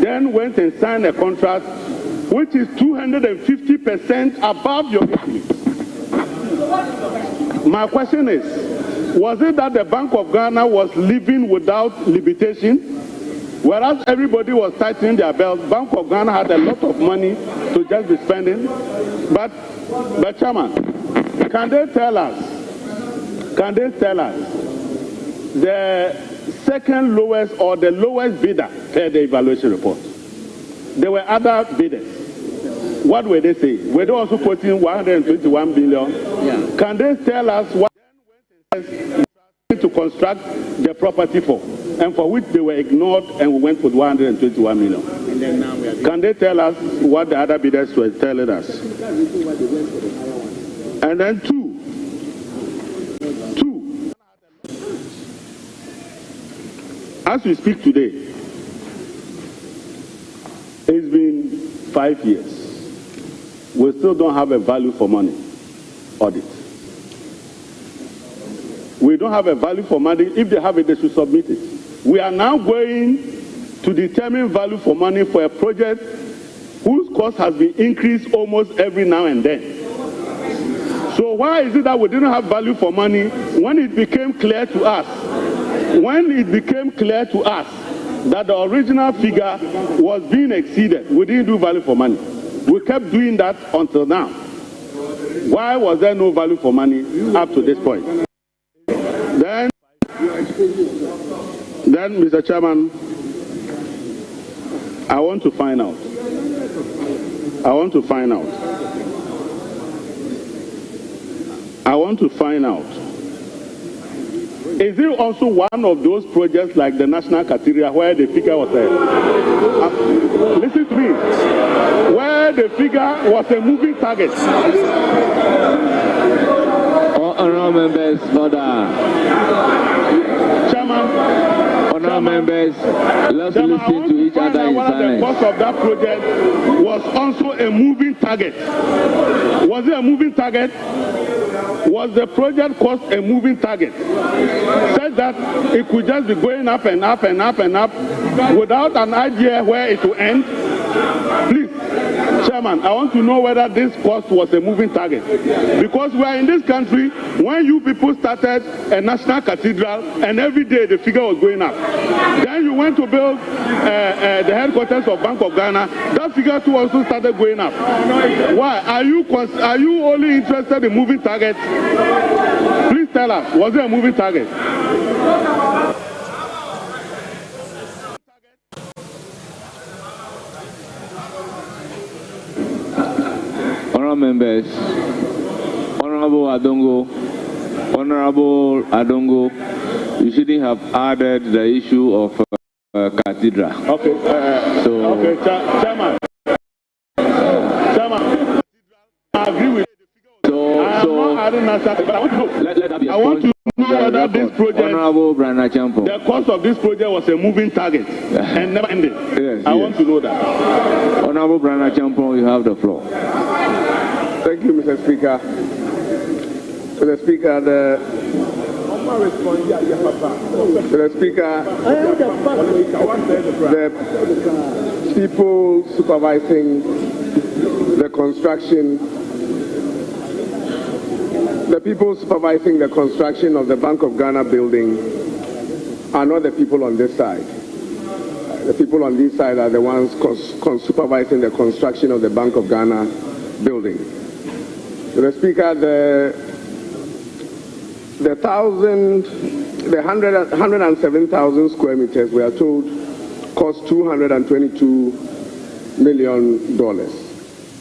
then went and signed a contract which is 250% above your estimate. My question is, was it that the Bank of Ghana was living without limitation? Whereas everybody was tightening their belts, Bank of Ghana had a lot of money to just be spending. But Chairman, can they tell us the second lowest or the lowest bidder per the evaluation report. There were other bidders. What were they saying? Were they also quoting 121 billion? Yeah. Can they tell us what to construct the property for, and for which they were ignored, and we went for 121 million? And then now we are Can they tell us what the other bidders were telling us? And then two, as we speak today, it's been 5 years. We still don't have a value for money audit. We don't have a value for money. If they have it, they should submit it. We are now going to determine value for money for a project whose cost has been increased almost every now and then. So why is it that we didn't have value for money when it became clear to us? When it became clear to us that the original figure was being exceeded, we didn't do value for money. We kept doing that until now. Why was there no value for money up to this point? Then, Mr. Chairman, I want to find out. Is it also one of those projects like the National Cathedral where the figure was listen to me, where the figure was a moving target? Honourable members, Chairman, members, let's listen to each other in silence. The cost of that project was also a moving target. Was it a moving target? Was the project cost a moving target? Said that it could just be going up and up and up and up without an idea where it will end? Please, Chairman, I want to know whether this cost was a moving target. Because we are in this country, when you people started a national cathedral and every day the figure was going up. Then you went to build the headquarters of Bank of Ghana, that figure too also started going up. Why? Are you only interested in moving targets? Please tell us, was it a moving target? Members, Honorable Adongo, you shouldn't have added the issue of cathedral. Okay, Chairman, I agree with you. I want to know whether this project, Honorable Brana Champo, the cost of this project was a moving target and never ended. Yes, I want to know that. Honorable Brana Champo, you have the floor. Thank you, Mr. Speaker. Mr. Speaker, the people supervising the construction of the Bank of Ghana building are not the people on this side. The people on this side are the ones supervising the construction of the Bank of Ghana building. Mr. Speaker, the 107,000 square meters, we are told, cost $222 million.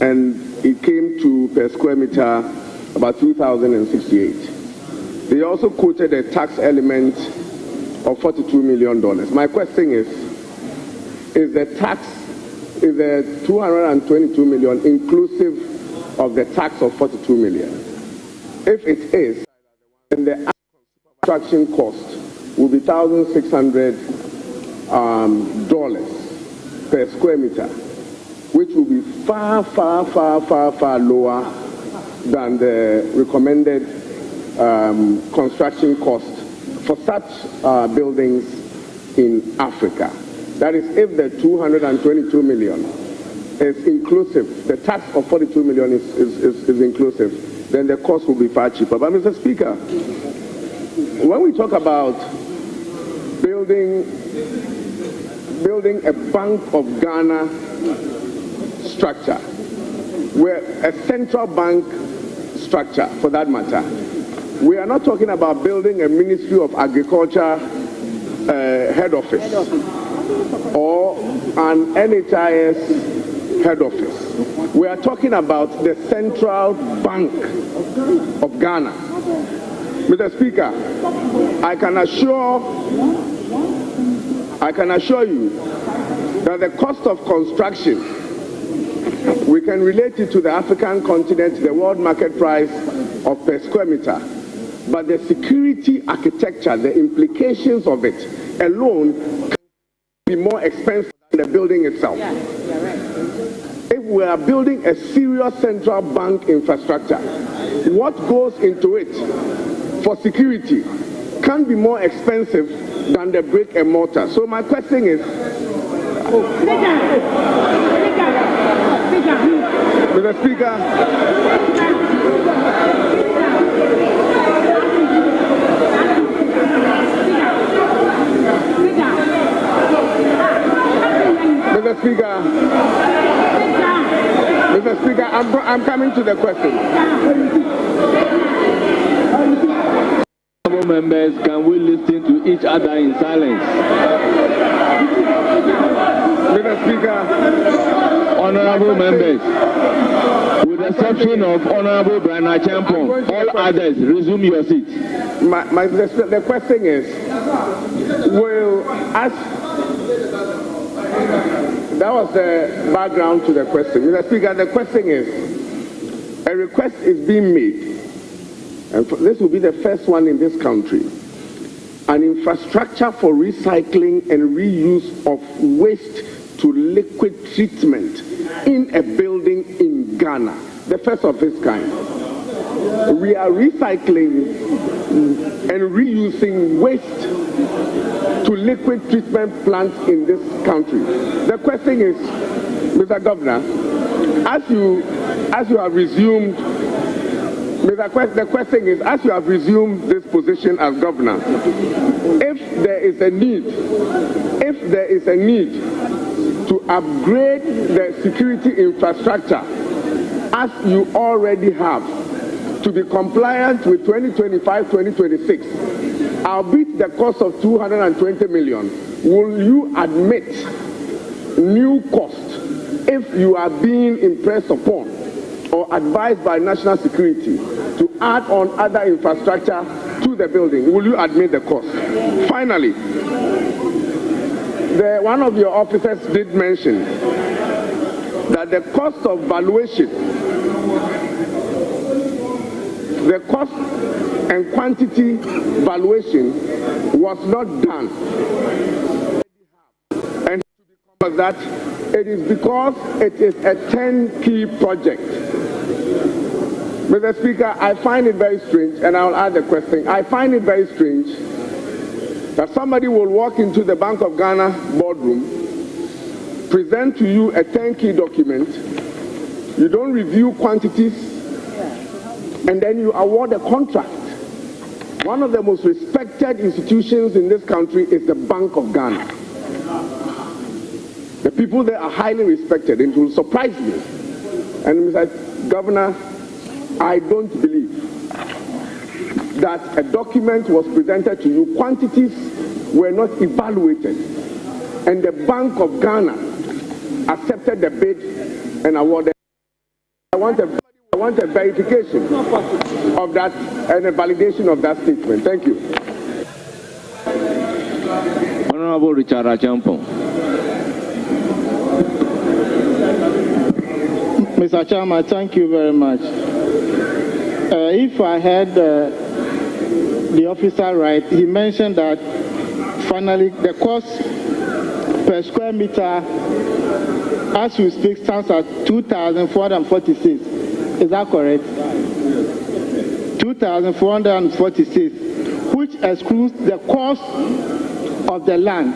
And it came to, per square meter, about 2,068. They also quoted a tax element of $42 million. My question is the 222 million inclusive of the tax of 42 million? If it is, then the construction cost will be $1,600 per square meter, which will be far lower than the recommended construction cost for such buildings in Africa. That is, if the 222 million is inclusive, the tax of 42 million is inclusive, then the cost will be far cheaper. But Mr. Speaker, when we talk about building a Bank of Ghana structure, where a central bank structure for that matter, we are not talking about building a Ministry of Agriculture head office or an NHIS head office. We are talking about the Central Bank of Ghana. Mr. Speaker, I can assure you that the cost of construction, we can relate it to the African continent, the world market price of per square meter. But the security architecture, the implications of it alone can be more expensive than the building itself. Yeah, right. If we are building a serious central bank infrastructure, what goes into it for security can be more expensive than the brick and mortar. So my question is, Mr. Speaker, Mr. Speaker, I'm coming to the question. Honorable members, can we listen to each other in silence? Mr. Speaker, honorable members, with the exception of Honorable Brana Champon, all others, resume your seat. The question is, that was the background to the question. Mr. Speaker, the question is, a request is being made, and this will be the first one in this country, an infrastructure for recycling and reuse of waste to liquid treatment in a building in Ghana, the first of its kind. We are recycling and reusing waste to liquid treatment plants in this country. The question is, Mr. Governor, as you have resumed, the question is, as you have resumed this position as governor, if there is a need to upgrade the security infrastructure as you already have to be compliant with 2025-2026, albeit the cost of 220 million, will you admit new cost if you are being impressed upon or advised by national security to add on other infrastructure to the building? Will you admit the cost? Finally, one of your officers did mention that the cost of valuation, the cost and quantity valuation was not done. And that it is because it is a 10-key project. Mr. Speaker, I find it very strange, and I'll add the question. I find it very strange that somebody will walk into the Bank of Ghana boardroom, present to you a 10-key document, you don't review quantities, and then you award a contract. One of the most respected institutions in this country is the Bank of Ghana. The people there are highly respected. It will surprise me. And Mr. Governor, I don't believe that a document was presented to you, quantities were not evaluated, and the Bank of Ghana accepted the bid and awarded. I want a verification of that and a validation of that statement. Thank you. Honorable Richard Achampong. Mr. Chairman, thank you very much. If I heard the officer right, he mentioned that finally the cost per square meter as we speak stands at 2,446. Is that correct? 2,446, which excludes the cost of the land.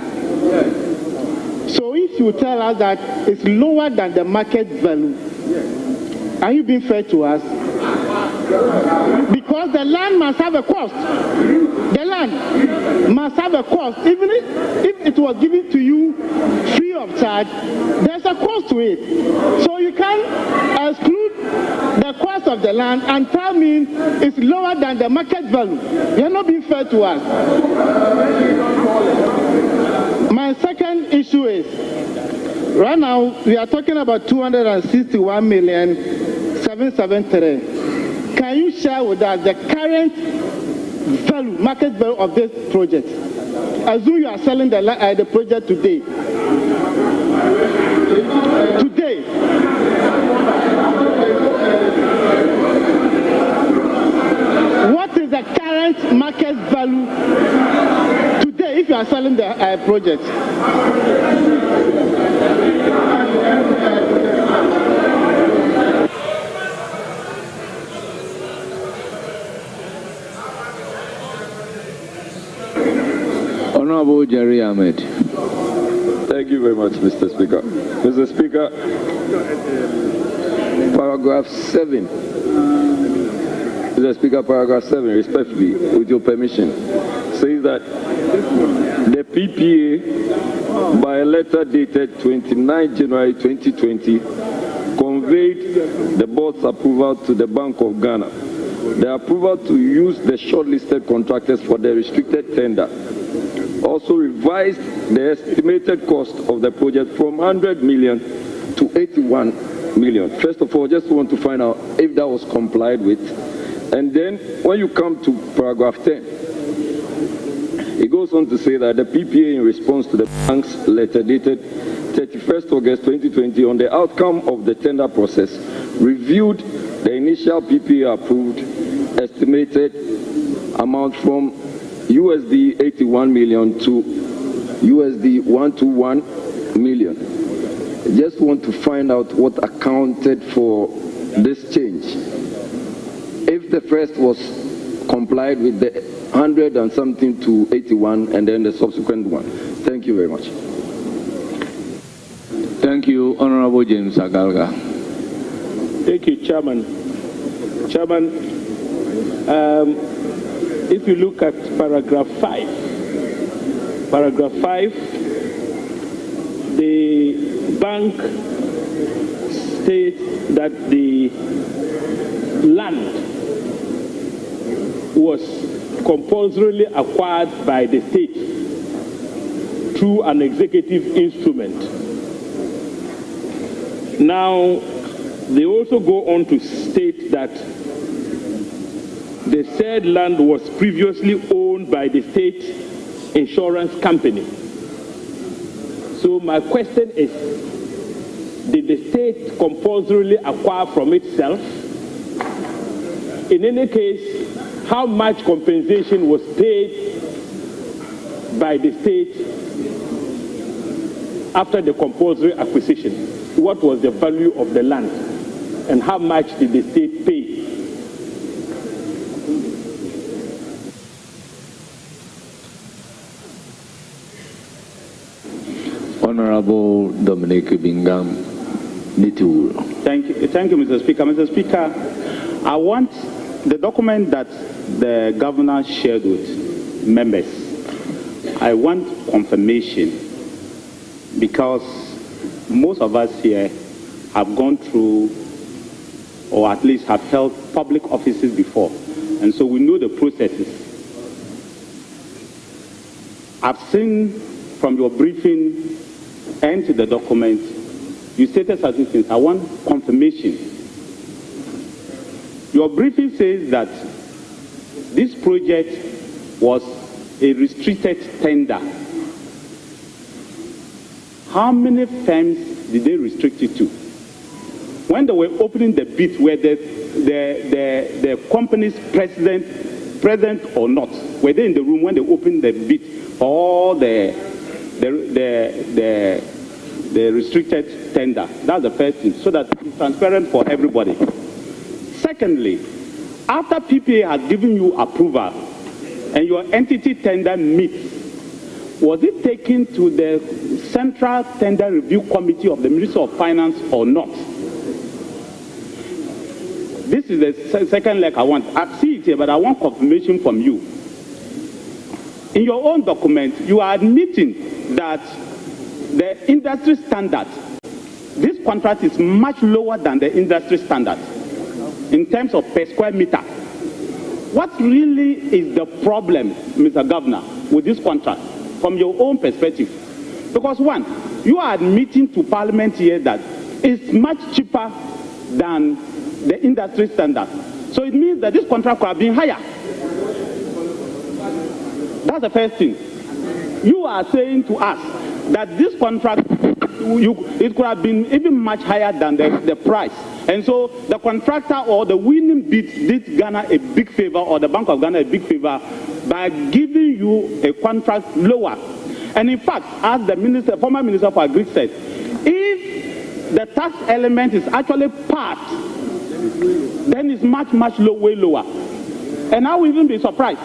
So if you tell us that it's lower than the market value, are you being fair to us? Because the land must have a cost. The land must have a cost. Even if it was given to you free of charge, there's a cost to it. So you can't exclude the cost of the land and tell me it's lower than the market value. You're not being fair to us. My second issue is, right now we are talking about 261,773. Can you share with us the current value, market value of this project? Assume you are selling the project today. What is the current market value today if you are selling the project? Honorable Jerry Ahmed. Thank you very much, Mr. Speaker. Mr. Speaker, paragraph 7. Mr. Speaker, paragraph 7, respectfully, with your permission, says that the PPA, by a letter dated 29 January 2020, conveyed the board's approval to the Bank of Ghana. The approval to use the shortlisted contractors for the restricted tender also revised the estimated cost of the project from 100 million to 81 million. First of all, just want to find out if that was complied with. And then when you come to paragraph 10, it goes on to say that the PPA, in response to the bank's letter dated 31st August 2020 on the outcome of the tender process, reviewed the initial PPA approved estimated amount from USD 81 million to USD 121 million. I just want to find out what accounted for this change. If the first was complied with the 100 and something to 81 and then the subsequent one. Thank you very much. Thank you, Honorable James Agalga. Thank you, Chairman. Chairman, if you look at paragraph 5, the bank states that the land was compulsorily acquired by the state through an executive instrument. Now, they also go on to state that the said land was previously owned by the state insurance company. So my question is, did the state compulsorily acquire from itself? In any case, how much compensation was paid by the state after the compulsory acquisition? What was the value of the land? And how much did the state pay? Honorable Dominic Bingham Nitu. Thank you, Mr. Speaker. Mr. Speaker, I want the document that the governor shared with members. I want confirmation, because most of us here have gone through, or at least have held public offices before, and so we know the processes. I've seen from your briefing and to the document, you stated certain things. I want confirmation. Your briefing says that this project was a restricted tender. How many firms did they restrict it to? When they were opening the bid, were the company's present or not? Were they in the room when they opened the bid for all the restricted tender? That's the first thing, so that it's transparent for everybody. Secondly, after PPA had given you approval and your entity tender meets, was it taken to the Central Tender Review Committee of the Ministry of Finance or not? This is the second leg I want. I see it here, but I want confirmation from you. In your own document, you are admitting that the industry standard, this contract is much lower than the industry standard. in terms of per square meter. What really is the problem, Mr. Governor, with this contract from your own perspective? Because one, you are admitting to Parliament here that it's much cheaper than the industry standard. So it means that this contract could have been higher. That's the first thing. You are saying to us that this contract, it could have been even much higher than the price. And so the contractor or the winning bid did Ghana a big favor, or the Bank of Ghana a big favor, by giving you a contract lower. And in fact, as the former Minister for Agri said, if the tax element is actually part, then it's much, much way lower. And I will even be surprised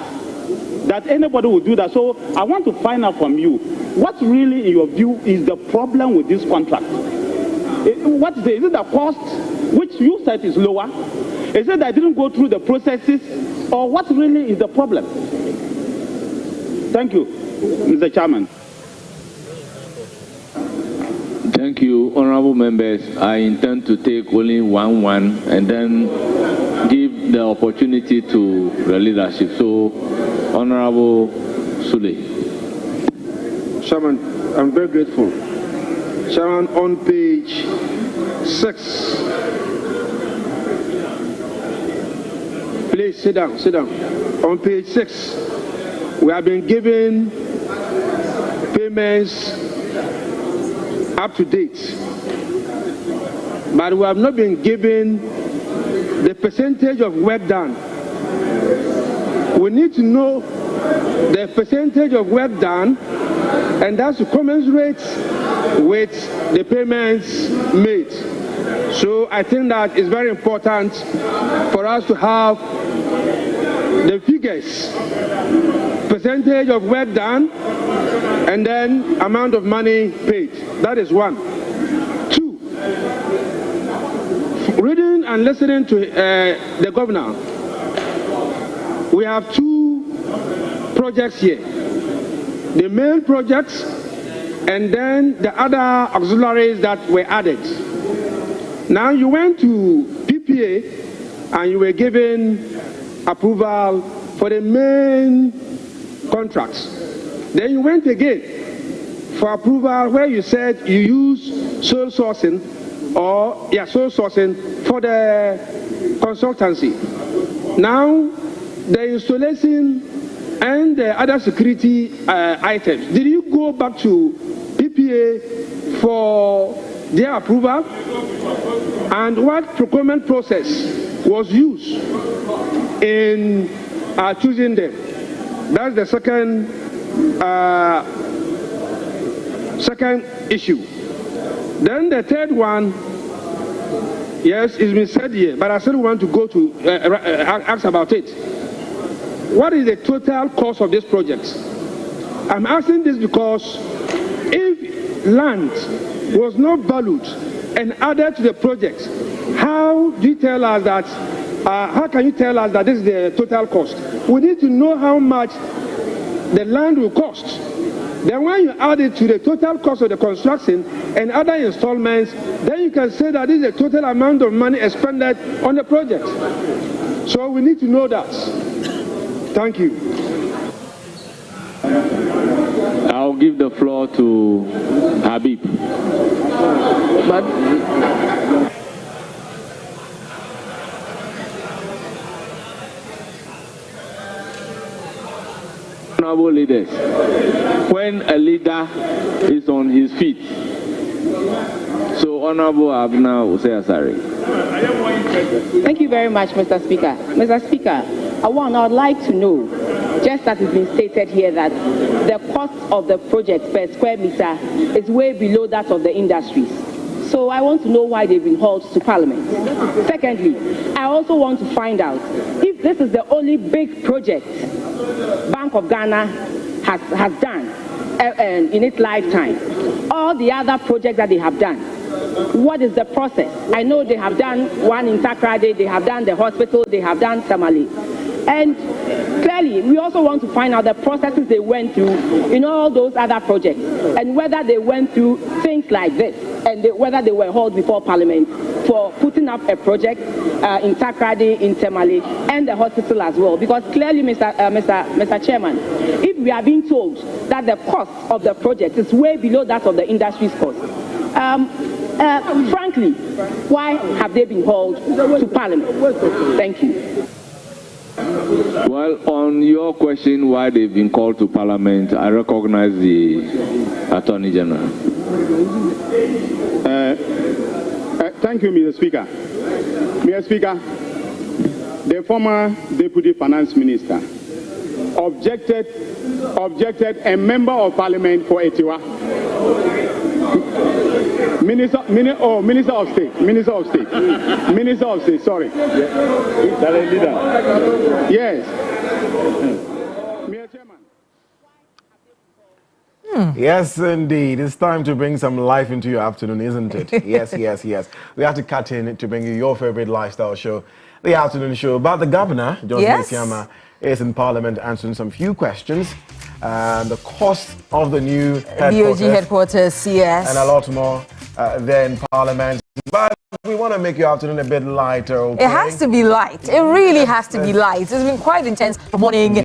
that anybody will do that. So I want to find out from you, what really, in your view, is the problem with this contract? What is it? Is it the cost, which you said is lower? Is it that I didn't go through the processes? Or what really is the problem? Thank you, Mr. Chairman. Thank you, honorable members. I intend to take only one and then give the opportunity to the leadership. So, Honorable Sule. Chairman, I'm very grateful. Chairman, on page 6. Please sit down, sit down. On page 6, we have been given payments up to date, but we have not been given the percentage of work done. We need to know the percentage of work done, and that's to commensurate with the payments made. So I think that is very important for us to have the figures, percentage of work done, and then amount of money paid. That is one. 2, reading and listening to the governor, we have 2 projects here. The main projects and then the other auxiliaries that were added. Now you went to PPA and you were given approval for the main contracts. Then you went again for approval where you said you use sole sourcing for the consultancy. Now the installation and the other security items, did you go back to PPA for their approval? And what procurement process was used in choosing them? That's the second issue. Then the third one, yes, it's been said here, but I still want to go to ask about it. What is the total cost of this project? I'm asking this because if land was not valued and added to the project, how do you tell us that? How can you tell us that this is the total cost? We need to know how much the land will cost. Then when you add it to the total cost of the construction and other installments, then you can say that this is the total amount of money expended on the project. So we need to know that. Thank you. I'll give the floor to Habib. Honorable leaders, when a leader is on his feet, so Honorable Abna Usayasari. Thank you very much, Mr. Speaker. Mr. Speaker, I would like to know, just as it's been stated here, that the cost of the project per square meter is way below that of the industries. So I want to know why they've been hauled to Parliament. Secondly, I also want to find out if this is the only big project Bank of Ghana has done in its lifetime. All the other projects that they have done, what is the process? I know they have done one in Takrade, they have done the hospital, they have done Tamale. And clearly, we also want to find out the processes they went through in all those other projects and whether they went through things like this. and whether they were held before Parliament for putting up a project in Takrady, in Temale, and the hospital as well. Because clearly, Mr. Chairman, if we are being told that the cost of the project is way below that of the industry's cost, frankly, why have they been hauled to Parliament? Thank you. Well, on your question why they've been called to Parliament, I recognize the Attorney General. Thank you, Mr. Speaker. Mr. Speaker, the former Deputy Finance Minister objected a member of Parliament for Etiwa. Minister of State, sorry. Yes. Mr. Chairman. Yes, indeed. It's time to bring some life into your afternoon, isn't it? Yes. We have to cut in to bring you your favorite lifestyle show, the afternoon show. But the governor, Johnson Isiama, is in Parliament answering some few questions. The cost of the new headquarters, yes. And a lot more there in Parliament. But we want to make your afternoon a bit lighter, okay? It has to be light. It really has to be light. It's been quite intense morning.